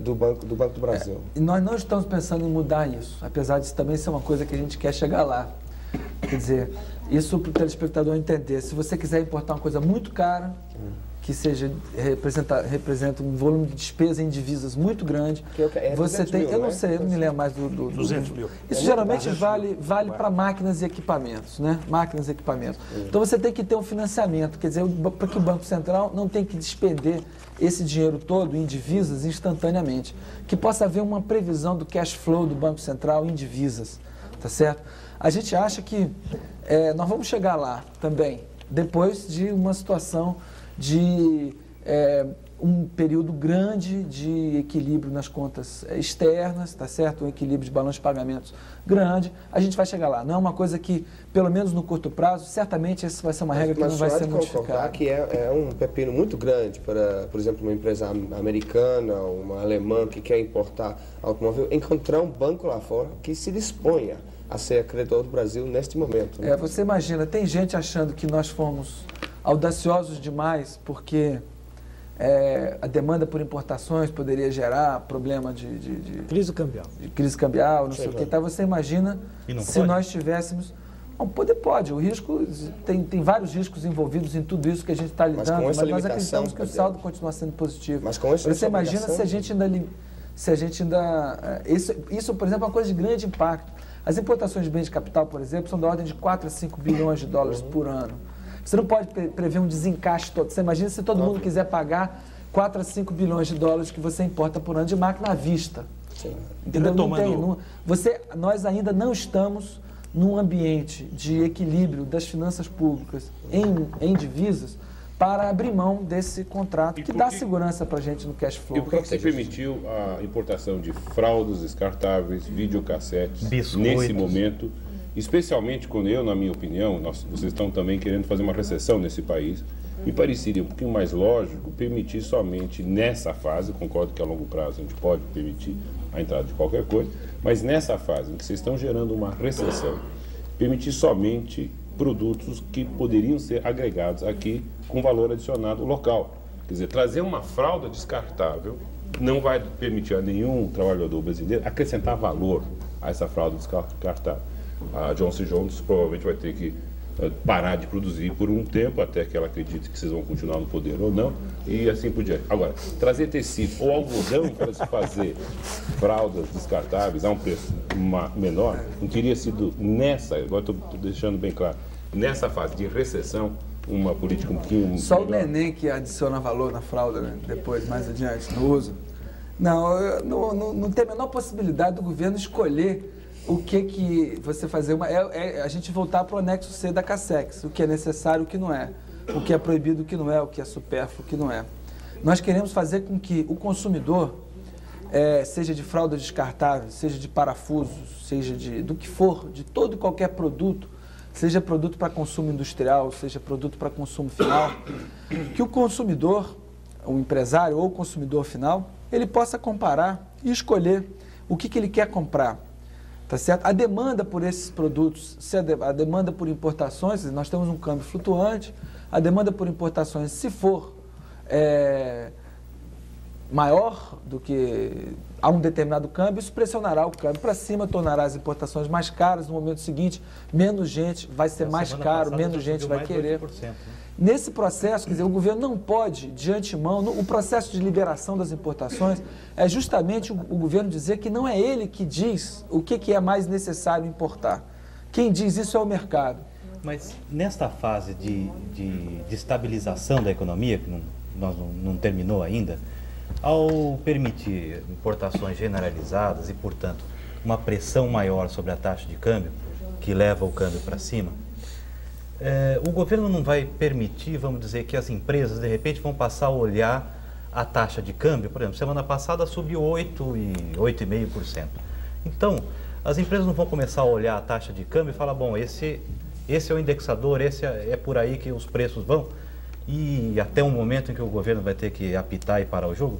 S9: do Banco do Brasil.
S2: Nós não estamos pensando em mudar isso, apesar disso também ser uma coisa que a gente quer chegar lá. Quer dizer, isso para o telespectador entender. Se você quiser importar uma coisa muito cara, que representa um volume de despesa em divisas muito grande, você tem, eu não sei, eu não me lembro mais do
S7: 200 mil.
S2: Isso geralmente vale para máquinas e equipamentos, né? Máquinas e equipamentos. Então você tem que ter um financiamento, quer dizer, para que o Banco Central não tenha que despender esse dinheiro todo em divisas instantaneamente, que possa haver uma previsão do cash flow do Banco Central em divisas, tá certo? A gente acha que nós vamos chegar lá também, depois de uma situação de um período grande de equilíbrio nas contas externas, tá certo? Um equilíbrio de balanço de pagamentos grande, a gente vai chegar lá. Não é uma coisa que, pelo menos no curto prazo, certamente essa vai ser uma regra que não vai ser modificada.
S9: Que é um pepino muito grande para, por exemplo, uma empresa americana, uma alemã que quer importar automóvel, encontrar um banco lá fora que se disponha a ser credor do Brasil neste momento. Né?
S2: Você imagina, tem gente achando que nós fomos audaciosos demais porque a demanda por importações poderia gerar problema de
S3: crise cambial.
S2: Crise cambial, não sei o que. Então você imagina se nós tivéssemos... Bom, pode. O risco, tem vários riscos envolvidos em tudo isso que a gente está lidando, mas nós acreditamos que o saldo continua sendo positivo.
S9: Mas com
S2: você imagina se a gente ainda... Isso, por exemplo, é uma coisa de grande impacto. As importações de bens de capital, por exemplo, são da ordem de 4 a 5 bilhões de dólares por ano. Você não pode prever um desencaixe todo. Você imagina se todo mundo quiser pagar 4 a 5 bilhões de dólares que você importa por ano de máquina à vista.
S9: Sim.
S2: Entendeu? Nós ainda não estamos num ambiente de equilíbrio das finanças públicas em divisas para abrir mão desse contrato que dá segurança para a gente no cash flow.
S10: E por que você permitiu a importação de fraldas descartáveis, videocassetes, nesse momento, especialmente quando na minha opinião, vocês estão também querendo fazer uma recessão nesse país, me pareceria um pouquinho mais lógico permitir somente nessa fase, concordo que a longo prazo a gente pode permitir a entrada de qualquer coisa, mas nessa fase em que vocês estão gerando uma recessão, permitir somente produtos que poderiam ser agregados aqui com valor adicionado local. Quer dizer, trazer uma fralda descartável não vai permitir a nenhum trabalhador brasileiro acrescentar valor a essa fralda descartável. A Johnson & Johnson provavelmente vai ter que parar de produzir por um tempo, até que ela acredite que vocês vão continuar no poder ou não, e assim por diante. Agora, trazer tecido ou algodão para se fazer fraldas descartáveis a um preço menor, não teria sido agora estou deixando bem claro, nessa fase de recessão, uma política um pouquinho
S2: Só melhor. O neném que adiciona valor na fralda, né? Depois, mais adiante, no uso. Não tem a menor possibilidade do governo escolher o que você fazer. A gente voltar para o anexo C da CASEX, o que é necessário, o que não é, o que é proibido, o que não é, o que é supérfluo, o que não é. Nós queremos fazer com que o consumidor, seja de fralda descartável, seja de parafusos, seja do que for, de todo e qualquer produto, seja produto para consumo industrial, seja produto para consumo final, que o consumidor o empresário ou o consumidor final, ele possa comparar e escolher o que ele quer comprar. Tá certo? A demanda por esses produtos, se a demanda por importações, nós temos um câmbio flutuante, a demanda por importações, se for maior do que a um determinado câmbio, isso pressionará o câmbio para cima, tornará as importações mais caras. No momento seguinte, menos gente, vai ser mais caro, menos gente vai querer. 8%, né? Nesse processo, quer dizer, o governo não pode, de antemão, o processo de liberação das importações é justamente o governo dizer que não é ele que diz o que é mais necessário importar. Quem diz isso é o mercado.
S5: Mas nesta fase de estabilização da economia, que não terminou ainda, ao permitir importações generalizadas e, portanto, uma pressão maior sobre a taxa de câmbio, que leva o câmbio para cima, o governo não vai permitir, vamos dizer, que as empresas, de repente, vão passar a olhar a taxa de câmbio. Por exemplo, semana passada subiu 8,5%. Então, as empresas não vão começar a olhar a taxa de câmbio e falar, bom, esse é o indexador, esse é por aí que os preços vão, e até um momento em que o governo vai ter que apitar e parar o jogo?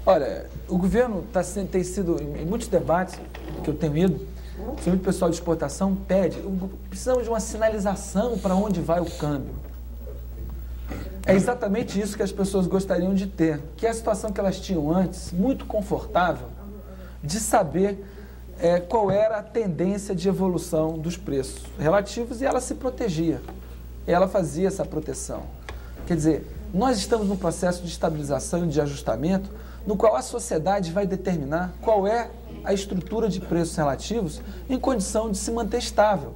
S2: Olha, o governo tem sido, em muitos debates que eu tenho ido, principalmente o pessoal de exportação pede, precisamos de uma sinalização para onde vai o câmbio. É exatamente isso que as pessoas gostariam de ter, que é a situação que elas tinham antes, muito confortável, de saber qual era a tendência de evolução dos preços relativos, e ela se protegia, ela fazia essa proteção. Quer dizer, nós estamos num processo de estabilização e de ajustamento, no qual a sociedade vai determinar qual é a estrutura de preços relativos em condição de se manter estável.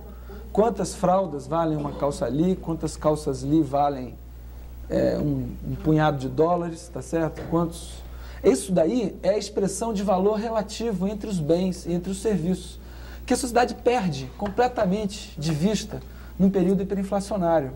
S2: Quantas fraldas valem uma calça ali, quantas calças ali valem um punhado de dólares, tá certo? Isso daí é a expressão de valor relativo entre os bens e entre os serviços, que a sociedade perde completamente de vista num período hiperinflacionário.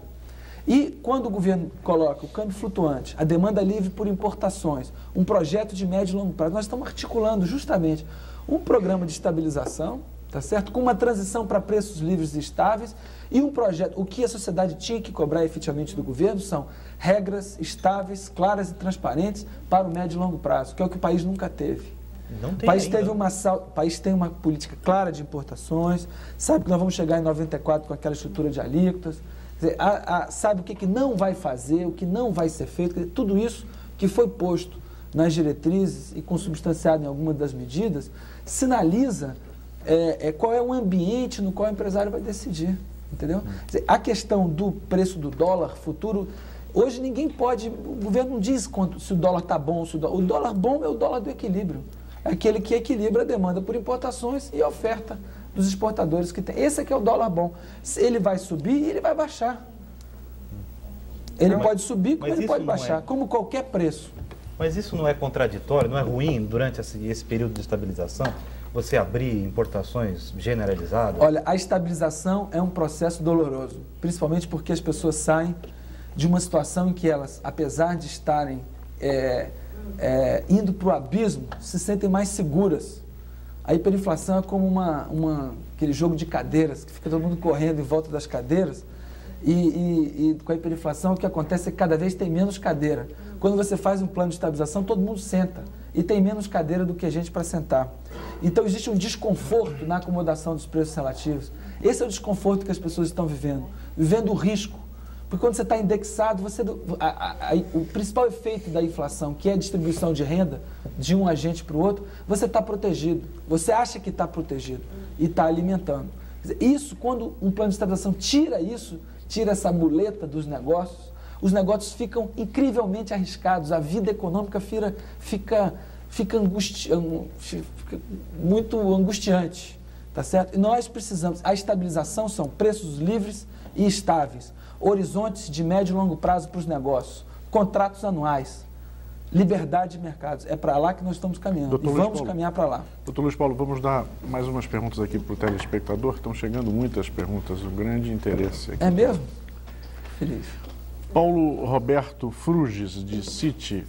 S2: E quando o governo coloca o câmbio flutuante, a demanda livre por importações, um projeto de médio e longo prazo, nós estamos articulando justamente um programa de estabilização, tá certo? Com uma transição para preços livres e estáveis, e um projeto, o que a sociedade tinha que cobrar efetivamente do governo são regras estáveis, claras e transparentes para o médio e longo prazo, que é o que o país nunca teve. O país tem uma política clara de importações, sabe que nós vamos chegar em 94 com aquela estrutura de alíquotas, quer dizer, sabe o que não vai fazer, o que não vai ser feito, quer dizer, tudo isso que foi posto nas diretrizes e consubstanciado em alguma das medidas, sinaliza qual é o ambiente no qual o empresário vai decidir, entendeu? Quer dizer, a questão do preço do dólar futuro, hoje ninguém pode, o governo não diz se o dólar está bom, o dólar bom é o dólar do equilíbrio, é aquele que equilibra a demanda por importações e a oferta dos exportadores que tem. Esse aqui é o dólar bom. Ele vai subir e ele vai baixar. Ele pode subir como ele pode baixar, como qualquer preço.
S5: Mas isso não é contraditório, não é ruim durante esse período de estabilização? Você abrir importações generalizadas?
S2: Olha, a estabilização é um processo doloroso, principalmente porque as pessoas saem de uma situação em que elas, apesar de estarem indo para o abismo, se sentem mais seguras. A hiperinflação é como aquele jogo de cadeiras, que fica todo mundo correndo em volta das cadeiras, e com a hiperinflação o que acontece é que cada vez tem menos cadeira. Quando você faz um plano de estabilização, todo mundo senta, e tem menos cadeira do que a gente para sentar. Então existe um desconforto na acomodação dos preços relativos. Esse é o desconforto que as pessoas estão vivendo o risco. Porque quando você está indexado, o principal efeito da inflação, que é a distribuição de renda de um agente para o outro, você está protegido. Você acha que está protegido e está alimentando. Isso, quando um plano de estabilização tira isso, tira essa muleta dos negócios, os negócios ficam incrivelmente arriscados, a vida econômica fica muito angustiante, tá certo? E nós precisamos, a estabilização são preços livres e estáveis, horizontes de médio e longo prazo para os negócios, contratos anuais, liberdade de mercados. É para lá que nós estamos caminhando. E vamos caminhar para lá.
S1: Doutor Luiz Paulo, vamos dar mais umas perguntas aqui para o telespectador. Estão chegando muitas perguntas, um grande interesse aqui.
S2: É mesmo? Feliz.
S1: Paulo Roberto Fruges, de City,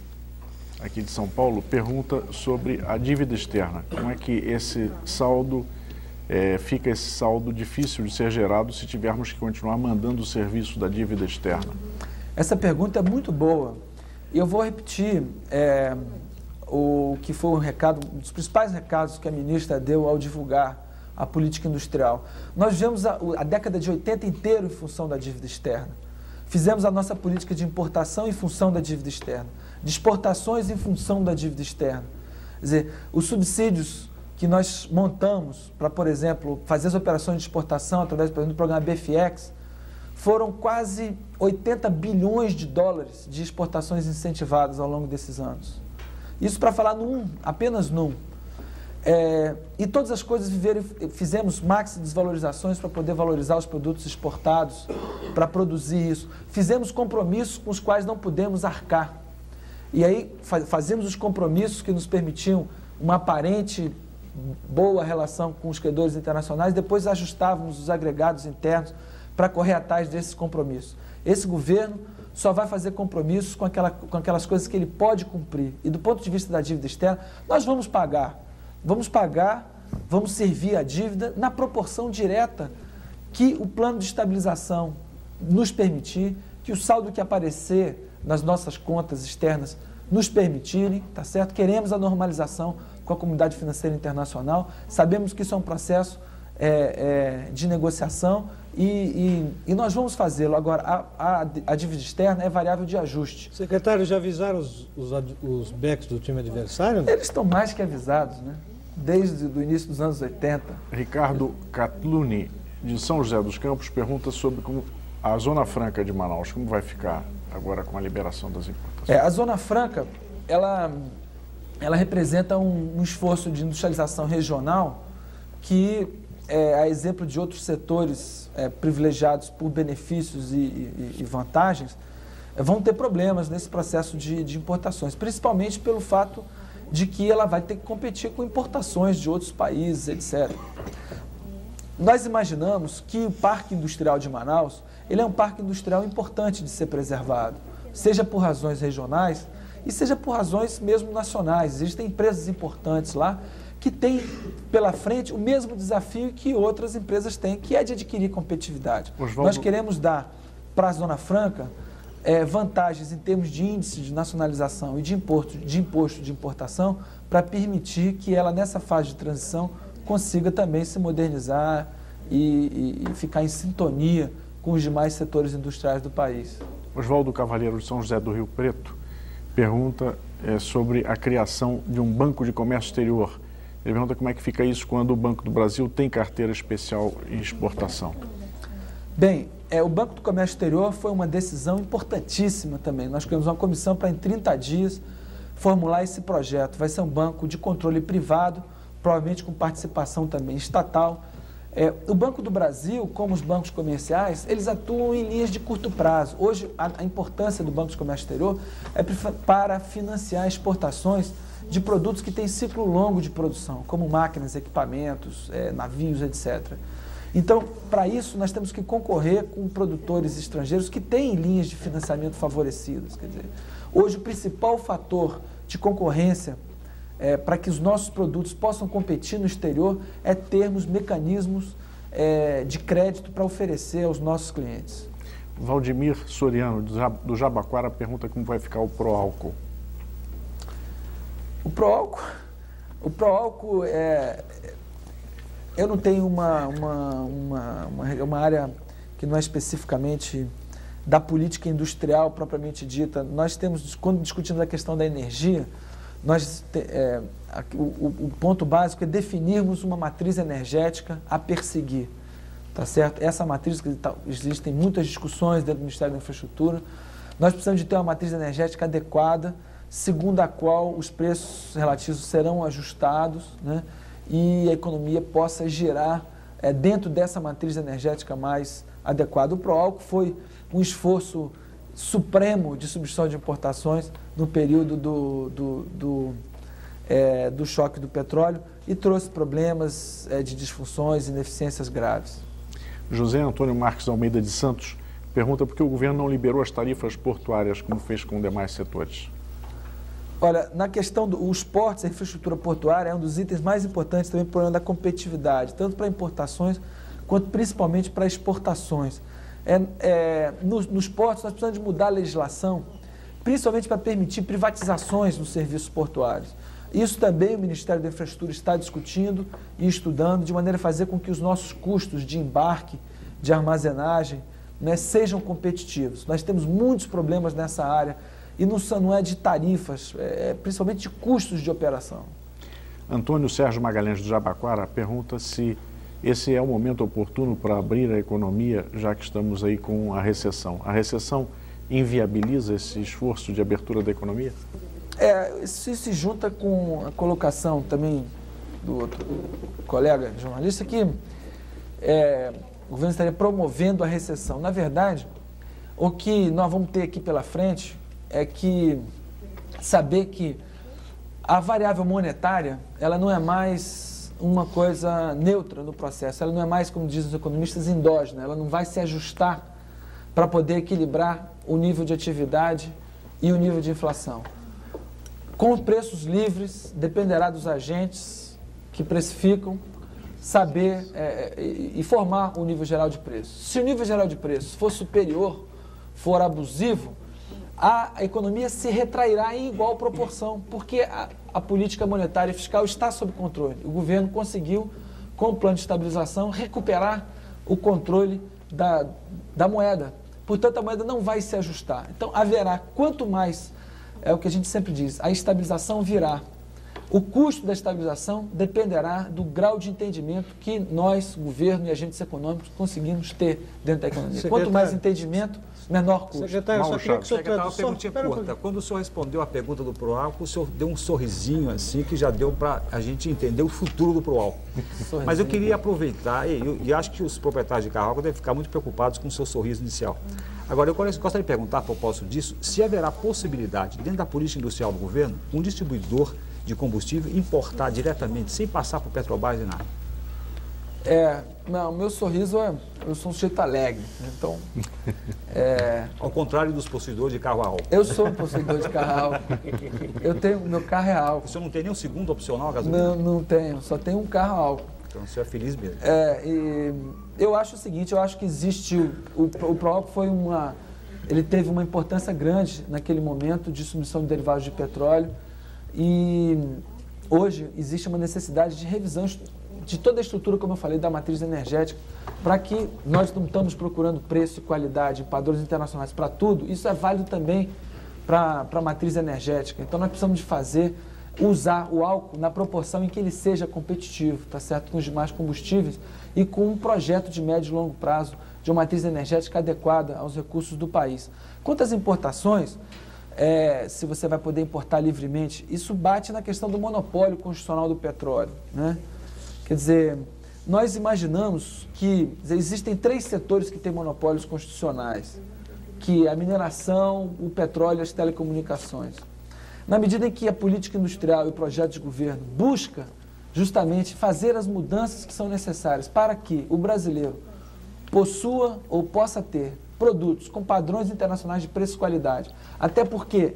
S1: aqui de São Paulo, pergunta sobre a dívida externa. Como é que esse saldo, fica esse saldo difícil de ser gerado se tivermos que continuar mandando o serviço da dívida externa?
S2: Essa pergunta é muito boa. eu vou repetir o que foi um dos principais recados que a ministra deu ao divulgar a política industrial. Nós vivemos a década de 80 inteira em função da dívida externa. Fizemos a nossa política de importação em função da dívida externa, de exportações em função da dívida externa. Quer dizer, os subsídios que nós montamos para, por exemplo, fazer as operações de exportação através, por exemplo, do programa BFX, foram quase 80 bilhões de dólares de exportações incentivadas ao longo desses anos. Isso para falar apenas num. E todas as coisas fizemos maxi desvalorizações para poder valorizar os produtos exportados, para produzir isso. Fizemos compromissos com os quais não pudemos arcar. E aí fazemos os compromissos que nos permitiam uma aparente boa relação com os credores internacionais, depois ajustávamos os agregados internos para correr atrás desses compromissos. Esse governo só vai fazer compromissos com aquelas coisas que ele pode cumprir. E do ponto de vista da dívida externa, nós vamos pagar, vamos servir a dívida na proporção direta que o plano de estabilização nos permitir, que o saldo que aparecer nas nossas contas externas nos permitirem, tá certo? Queremos a normalização com a comunidade financeira internacional, sabemos que isso é um processo de negociação e nós vamos fazê-lo. Agora, a dívida externa é variável de ajuste.
S3: Secretário, já avisaram os backs do time adversário?
S2: Eles estão mais que avisados, né? Desde o início dos anos 80.
S1: Ricardo Catluni, de São José dos Campos, pergunta sobre como a Zona Franca de Manaus, como vai ficar agora com a liberação das importações?
S2: A Zona Franca, ela representa um esforço de industrialização regional que, a exemplo de outros setores privilegiados por benefícios e vantagens, vão ter problemas nesse processo de importações, principalmente pelo fato de que ela vai ter que competir com importações de outros países, etc. Nós imaginamos que o Parque Industrial de Manaus, ele é um parque industrial importante de ser preservado, seja por razões regionais e seja por razões mesmo nacionais. Existem empresas importantes lá que têm pela frente o mesmo desafio que outras empresas têm, que é de adquirir competitividade.
S1: Osvaldo...
S2: Nós queremos dar para a Zona Franca vantagens em termos de índice de nacionalização e de imposto de importação para permitir que ela, nessa fase de transição, consiga também se modernizar e ficar em sintonia com os demais setores industriais do país.
S1: Osvaldo Cavalheiro, de São José do Rio Preto, pergunta sobre a criação de um banco de comércio exterior. Ele pergunta como é que fica isso quando o Banco do Brasil tem carteira especial em exportação.
S2: Bem, o Banco do Comércio Exterior foi uma decisão importantíssima também. Nós criamos uma comissão para, em 30 dias, formular esse projeto. Vai ser um banco de controle privado, provavelmente com participação também estatal. O Banco do Brasil, como os bancos comerciais, eles atuam em linhas de curto prazo. Hoje, a importância do Banco de Comércio Exterior é para financiar exportações de produtos que têm ciclo longo de produção, como máquinas, equipamentos, navios, etc. Então, para isso, nós temos que concorrer com produtores estrangeiros que têm linhas de financiamento favorecidas. Quer dizer, hoje, o principal fator de concorrência para que os nossos produtos possam competir no exterior é termos mecanismos de crédito para oferecer aos nossos clientes.
S1: Valdemir Soriano, do Jabaquara, pergunta como vai ficar o Proálcool.
S2: O Proálcool eu não tenho uma área que não é especificamente da política industrial propriamente dita. Nós temos, quando discutimos a questão da energia, o ponto básico é definirmos uma matriz energética a perseguir, tá certo? Essa matriz, existem muitas discussões dentro do Ministério da Infraestrutura, nós precisamos de ter uma matriz energética adequada, segundo a qual os preços relativos serão ajustados, né? E a economia possa girar dentro dessa matriz energética mais adequada. O Proálcool foi um esforço supremo de substituição de importações no período do choque do petróleo e trouxe problemas de disfunções e ineficiências graves. José
S1: Antônio Marques Almeida de Santos pergunta por que o governo não liberou as tarifas portuárias como fez com demais setores.
S2: Olha, na questão dos portos, a infraestrutura portuária é um dos itens mais importantes também para o problema da competitividade, tanto para importações quanto principalmente para exportações. Nos portos nós precisamos de mudar a legislação principalmente para permitir privatizações nos serviços portuários. Isso também o Ministério da Infraestrutura está discutindo e estudando, de maneira a fazer com que os nossos custos de embarque, de armazenagem, né, sejam competitivos. Nós temos muitos problemas nessa área e não é de tarifas, principalmente de custos de operação.
S1: Antônio Sérgio Magalhães do Jabaquara pergunta se esse é o momento oportuno para abrir a economia, já que estamos aí com a recessão. A recessão inviabiliza esse esforço de abertura da economia?
S2: Isso se junta com a colocação também do outro colega jornalista que o governo estaria promovendo a recessão. Na verdade, o que nós vamos ter aqui pela frente é que saber que a variável monetária, ela não é mais uma coisa neutra no processo, ela não é mais, como dizem os economistas, endógena, ela não vai se ajustar para poder equilibrar o nível de atividade e o nível de inflação. Com preços livres, dependerá dos agentes que precificam saber e formar o nível geral de preços. Se o nível geral de preços for superior, for abusivo, a economia se retrairá em igual proporção, porque a política monetária e fiscal está sob controle. O governo conseguiu, com o plano de estabilização, recuperar o controle da moeda. Portanto, a moeda não vai se ajustar. Então, haverá, quanto mais, é o que a gente sempre diz, a estabilização virá. O custo da estabilização dependerá do grau de entendimento que nós, governo e agentes econômicos, conseguimos ter dentro da economia.
S3: Secretário,
S2: quanto mais entendimento, menor custo.
S3: Secretário, só queria que o senhor
S8: uma perguntinha curta. Quando o senhor respondeu a pergunta do Proálcool, o senhor deu um sorrisinho assim que já deu para a gente entender o futuro do Proálcool. Mas eu queria aproveitar, e acho que os proprietários de carro devem ficar muito preocupados com o seu sorriso inicial. Agora, eu gostaria de perguntar, a propósito disso, se haverá possibilidade, dentro da política industrial do governo, um distribuidor de combustível importar diretamente, sem passar por Petrobras e nada.
S2: Não, meu sorriso eu sou um sujeito alegre, então...
S8: Ao contrário dos possuidores de carro a álcool.
S2: Eu sou um possuidor de carro a álcool. Meu carro é álcool.
S8: O senhor não tem nem um segundo opcional a gasolina?
S2: Não tenho, só tenho um carro a álcool.
S8: Então o senhor é feliz mesmo.
S2: E eu acho o seguinte, eu acho que existe... O Proálcool ele teve uma importância grande naquele momento de submissão de derivados de petróleo. E hoje existe uma necessidade de revisão de toda a estrutura, como eu falei, da matriz energética, para que nós não estamos procurando preço e qualidade, padrões internacionais para tudo. Isso é válido também para a matriz energética. Então nós precisamos de usar o álcool na proporção em que ele seja competitivo, tá certo? Com os demais combustíveis e com um projeto de médio e longo prazo de uma matriz energética adequada aos recursos do país. Quanto às importações, se você vai poder importar livremente, isso bate na questão do monopólio constitucional do petróleo, né? Quer dizer, nós imaginamos que existem 3 setores que têm monopólios constitucionais, que é a mineração, o petróleo e as telecomunicações. Na medida em que a política industrial e o projeto de governo busca justamente fazer as mudanças que são necessárias para que o brasileiro possua ou possa ter produtos com padrões internacionais de preço e qualidade. Até porque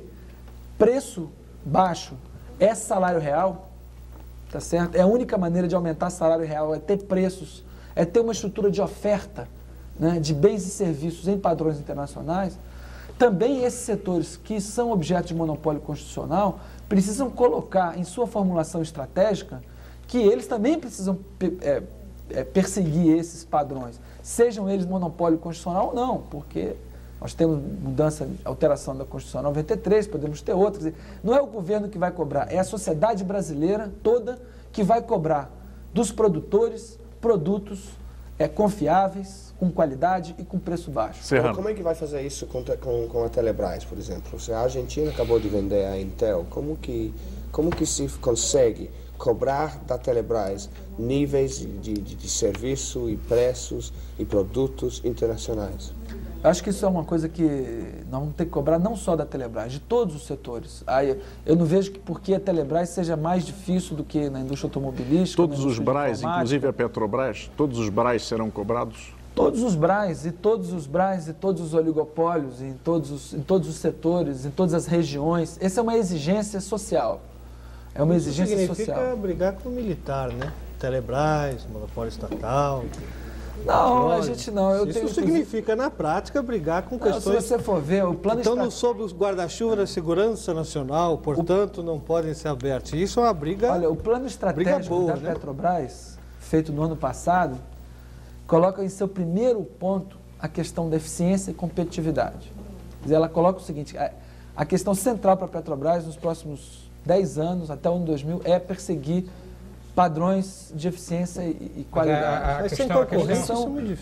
S2: preço baixo é salário real, tá certo? É a única maneira de aumentar salário real, é ter preços, é ter uma estrutura de oferta, né, de bens e serviços em padrões internacionais. Também esses setores que são objeto de monopólio constitucional precisam colocar em sua formulação estratégica que eles também precisam perseguir esses padrões, sejam eles monopólio constitucional ou não, porque nós temos alteração da Constituição 93, podemos ter outras. Não é o governo que vai cobrar, é a sociedade brasileira toda que vai cobrar dos produtores produtos confiáveis, com qualidade e com preço baixo.
S9: Então, como é que vai fazer isso com a Telebrás, por exemplo? Se a Argentina acabou de vender a Intel, como que se consegue cobrar da Telebrás níveis de serviço e preços e produtos internacionais?
S2: Eu acho que isso é uma coisa que nós vamos ter que cobrar não só da Telebrás, de todos os setores. Eu não vejo por que a Telebrás seja mais difícil do que na indústria automobilística.
S1: Todos os Brás, inclusive a Petrobras, todos os Brás serão cobrados?
S2: Todos os Brás e todos os oligopólios, em todos os setores, em todas as regiões. Essa é uma exigência social. É uma exigência social.
S3: Significa brigar com o militar, né? Telebrás, monopólio estatal. Não,
S2: a gente não.
S3: Isso significa, na prática, brigar com questões...
S2: Se você for ver, o plano
S3: Estão sob os guarda-chuva da segurança nacional, portanto, não podem ser abertos. Isso é uma briga...
S2: Olha, o plano estratégico da Petrobras, feito no ano passado, coloca em seu primeiro ponto a questão da eficiência e competitividade. Quer dizer, ela coloca o seguinte, a questão central para a Petrobras nos próximos 10 anos, até o ano 2000, é perseguir padrões de eficiência e qualidade.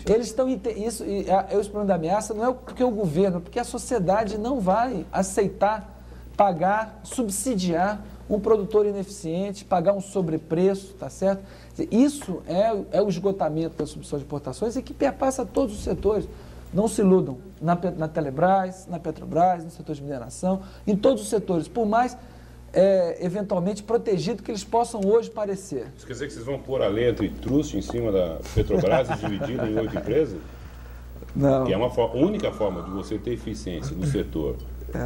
S2: Eles estão isso e o problema da ameaça não é porque o governo, porque a sociedade não vai aceitar pagar, subsidiar um produtor ineficiente, pagar um sobrepreço, tá certo? Isso é o esgotamento da substituição de importações e que perpassa todos os setores. Não se iludam na Telebrás, na Petrobras, no setor de mineração, em todos os setores, por mais eventualmente protegido que eles possam hoje parecer.
S10: Isso quer dizer que vocês vão pôr a lei antitrust em cima da Petrobras e dividida em 8 empresas?
S2: Não.
S10: Que é a única forma de você ter eficiência no setor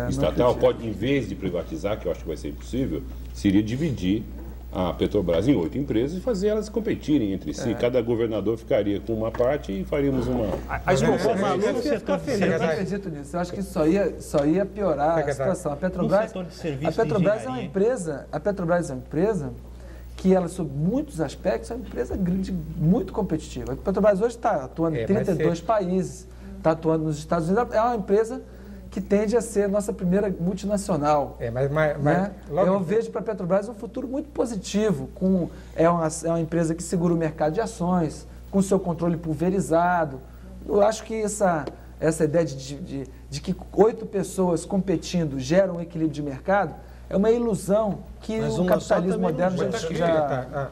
S10: estatal, pode, em vez de privatizar, que eu acho que vai ser impossível, seria dividir a Petrobras em 8 empresas e fazer elas competirem entre si. Cada governador ficaria com uma parte e faríamos uma...
S2: Eu não acredito nisso. Eu acho que só ia piorar a situação. A Petrobras é uma empresa que ela, sob muitos aspectos, é uma empresa grande, muito competitiva. A Petrobras hoje está atuando em 32 países, está atuando nos Estados Unidos. É uma empresa que tende a ser a nossa primeira multinacional. Eu vejo para a Petrobras um futuro muito positivo. É uma empresa que segura o mercado de ações, com seu controle pulverizado. Eu acho que essa ideia de que 8 pessoas competindo geram um equilíbrio de mercado é uma ilusão que o capitalismo moderno já...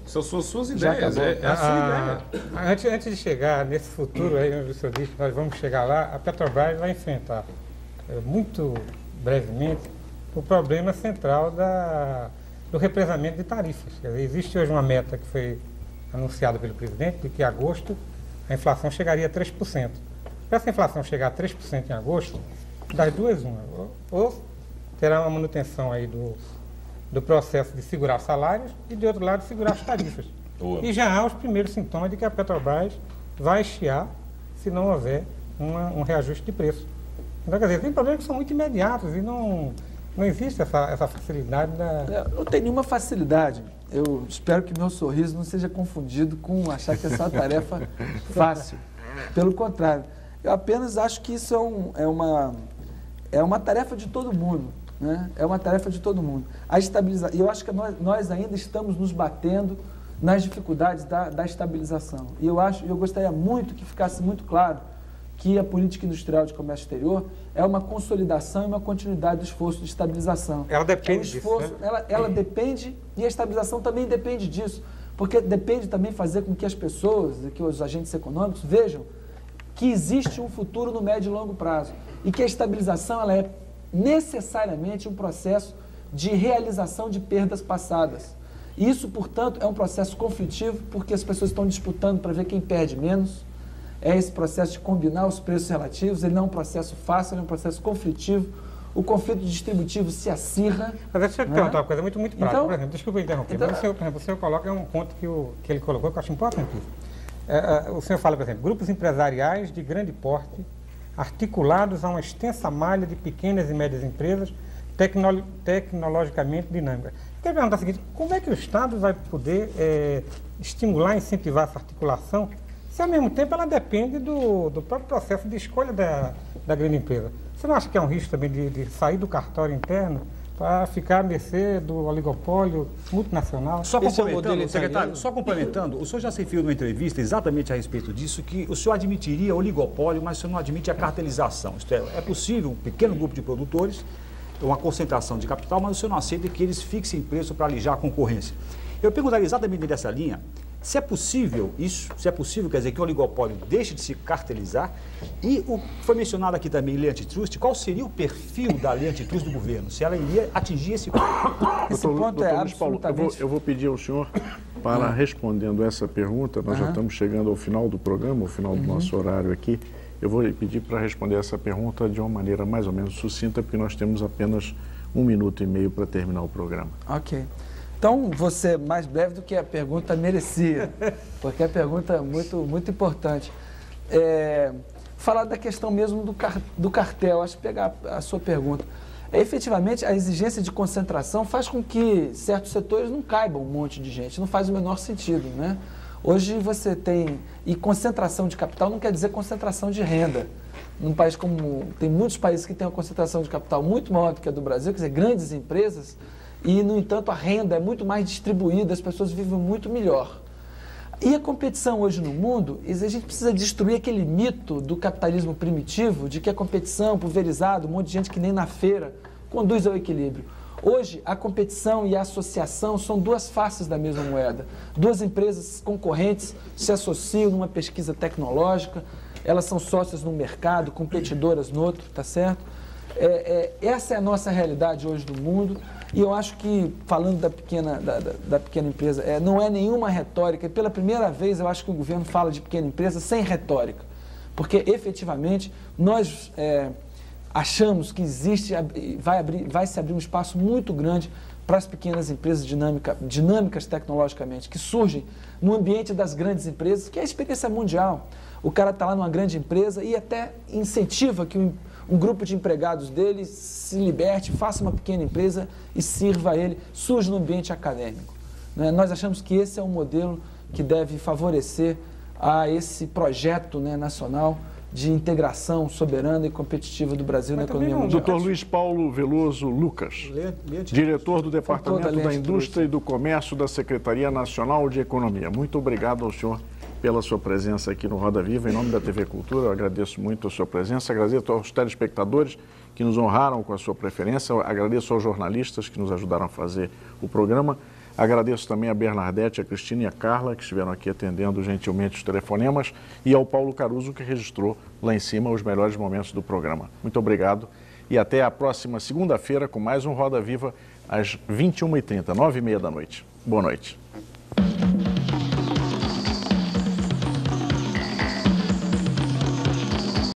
S10: São suas ideias, a sua ideia.
S6: Antes de chegar nesse futuro, aí, onde o senhor disse que nós vamos chegar lá, a Petrobras vai enfrentar, muito brevemente, o problema central do represamento de tarifas. Quer dizer, existe hoje uma meta que foi anunciada pelo presidente, de que em agosto a inflação chegaria a 3%. Para essa inflação chegar a 3% em agosto, das duas, uma. Ou terá uma manutenção aí do processo de segurar salários e, de outro lado, segurar as tarifas. E já há os primeiros sintomas de que a Petrobras vai chiar se não houver um reajuste de preço. Então, quer dizer, tem problemas que são muito imediatos e não existe essa facilidade da...
S2: Não tem nenhuma facilidade. Eu espero que meu sorriso não seja confundido com achar que essa é uma tarefa fácil. Pelo contrário, eu apenas acho que isso é uma tarefa de todo mundo. Né? É uma tarefa de todo mundo. E eu acho que nós ainda estamos nos batendo nas dificuldades da estabilização. E eu gostaria muito que ficasse muito claro que a política industrial de comércio exterior é uma consolidação e uma continuidade do esforço de estabilização.
S6: Ela depende disso, né?
S2: Ela depende, e a estabilização também depende disso, porque depende também fazer com que as pessoas, que os agentes econômicos vejam que existe um futuro no médio e longo prazo e que a estabilização ela é necessariamente um processo de realização de perdas passadas. Isso, portanto, é um processo conflitivo, porque as pessoas estão disputando para ver quem perde menos. É esse processo de combinar os preços relativos, ele não é um processo fácil, ele é um processo conflitivo. O conflito distributivo se acirra.
S6: Mas deixa eu te perguntar uma coisa muito prática. Então, por exemplo, desculpa interromper, mas o senhor coloca um ponto que ele colocou que eu acho importante. O senhor fala, por exemplo, grupos empresariais de grande porte, articulados a uma extensa malha de pequenas e médias empresas tecnologicamente dinâmicas. Eu quero perguntar o seguinte, como é que o Estado vai poder estimular e incentivar essa articulação, se ao mesmo tempo ela depende do próprio processo de escolha da grande empresa? Você não acha que é um risco também de sair do cartório interno para ficar à mercê do oligopólio multinacional?
S8: Só complementando, secretário, o senhor já se referiu numa entrevista exatamente a respeito disso, que o senhor admitiria oligopólio, mas o senhor não admite a cartelização. Isto é possível um pequeno grupo de produtores, uma concentração de capital, mas o senhor não aceita que eles fixem preço para alijar a concorrência. Eu perguntaria exatamente nessa linha, se é possível isso, quer dizer, que o oligopólio deixe de se cartelizar, e o que foi mencionado aqui também, lei antitrust, qual seria o perfil da lei antitrust do governo, se ela iria atingir esse ponto?
S2: Esse ponto é
S1: absolutamente... Eu vou pedir ao senhor, para respondendo essa pergunta, nós já estamos chegando ao final do programa, ao final do nosso horário aqui, eu vou pedir para responder essa pergunta de uma maneira mais ou menos sucinta, porque nós temos apenas 1 minuto e meio para terminar o programa.
S2: Ok. Então, vou ser mais breve do que a pergunta merecia, porque a pergunta é muito importante. Falar da questão mesmo do cartel, acho que pegar a sua pergunta. Efetivamente, a exigência de concentração faz com que certos setores não caibam um monte de gente, não faz o menor sentido, né? Hoje você tem, e concentração de capital não quer dizer concentração de renda. Num país como, tem muitos países que têm uma concentração de capital muito maior do que a do Brasil, quer dizer, grandes empresas, e, no entanto, a renda é muito mais distribuída, as pessoas vivem muito melhor. E a competição hoje no mundo, a gente precisa destruir aquele mito do capitalismo primitivo, de que a competição pulverizada, um monte de gente que nem na feira, conduz ao equilíbrio. Hoje, a competição e a associação são duas faces da mesma moeda. Duas empresas concorrentes se associam numa pesquisa tecnológica, elas são sócias no mercado, competidoras no outro, tá certo? Essa é a nossa realidade hoje do mundo. E eu acho que, falando da pequena empresa, não é nenhuma retórica. E pela primeira vez eu acho que o governo fala de pequena empresa sem retórica. Porque, efetivamente, nós achamos que vai se abrir um espaço muito grande para as pequenas empresas dinâmicas tecnologicamente, que surgem no ambiente das grandes empresas, que é a experiência mundial. O cara está lá numa grande empresa e até incentiva que um grupo de empregados dele se liberte, faça uma pequena empresa e sirva a ele, surge no ambiente acadêmico. Né? Nós achamos que esse é um modelo que deve favorecer a esse projeto, né, nacional de integração soberana e competitiva do Brasil na economia mundial.
S1: Dr. Luiz Paulo Veloso Lucas, diretor do Departamento da Indústria e do Comércio da Secretaria Nacional de Economia. Muito obrigado ao senhor pela sua presença aqui no Roda Viva. Em nome da TV Cultura, eu agradeço muito a sua presença, agradeço aos telespectadores que nos honraram com a sua preferência, agradeço aos jornalistas que nos ajudaram a fazer o programa, agradeço também a Bernardete, a Cristina e a Carla, que estiveram aqui atendendo gentilmente os telefonemas, e ao Paulo Caruso, que registrou lá em cima os melhores momentos do programa. Muito obrigado e até a próxima segunda-feira com mais um Roda Viva às 21h30, 9h30 da noite. Boa noite.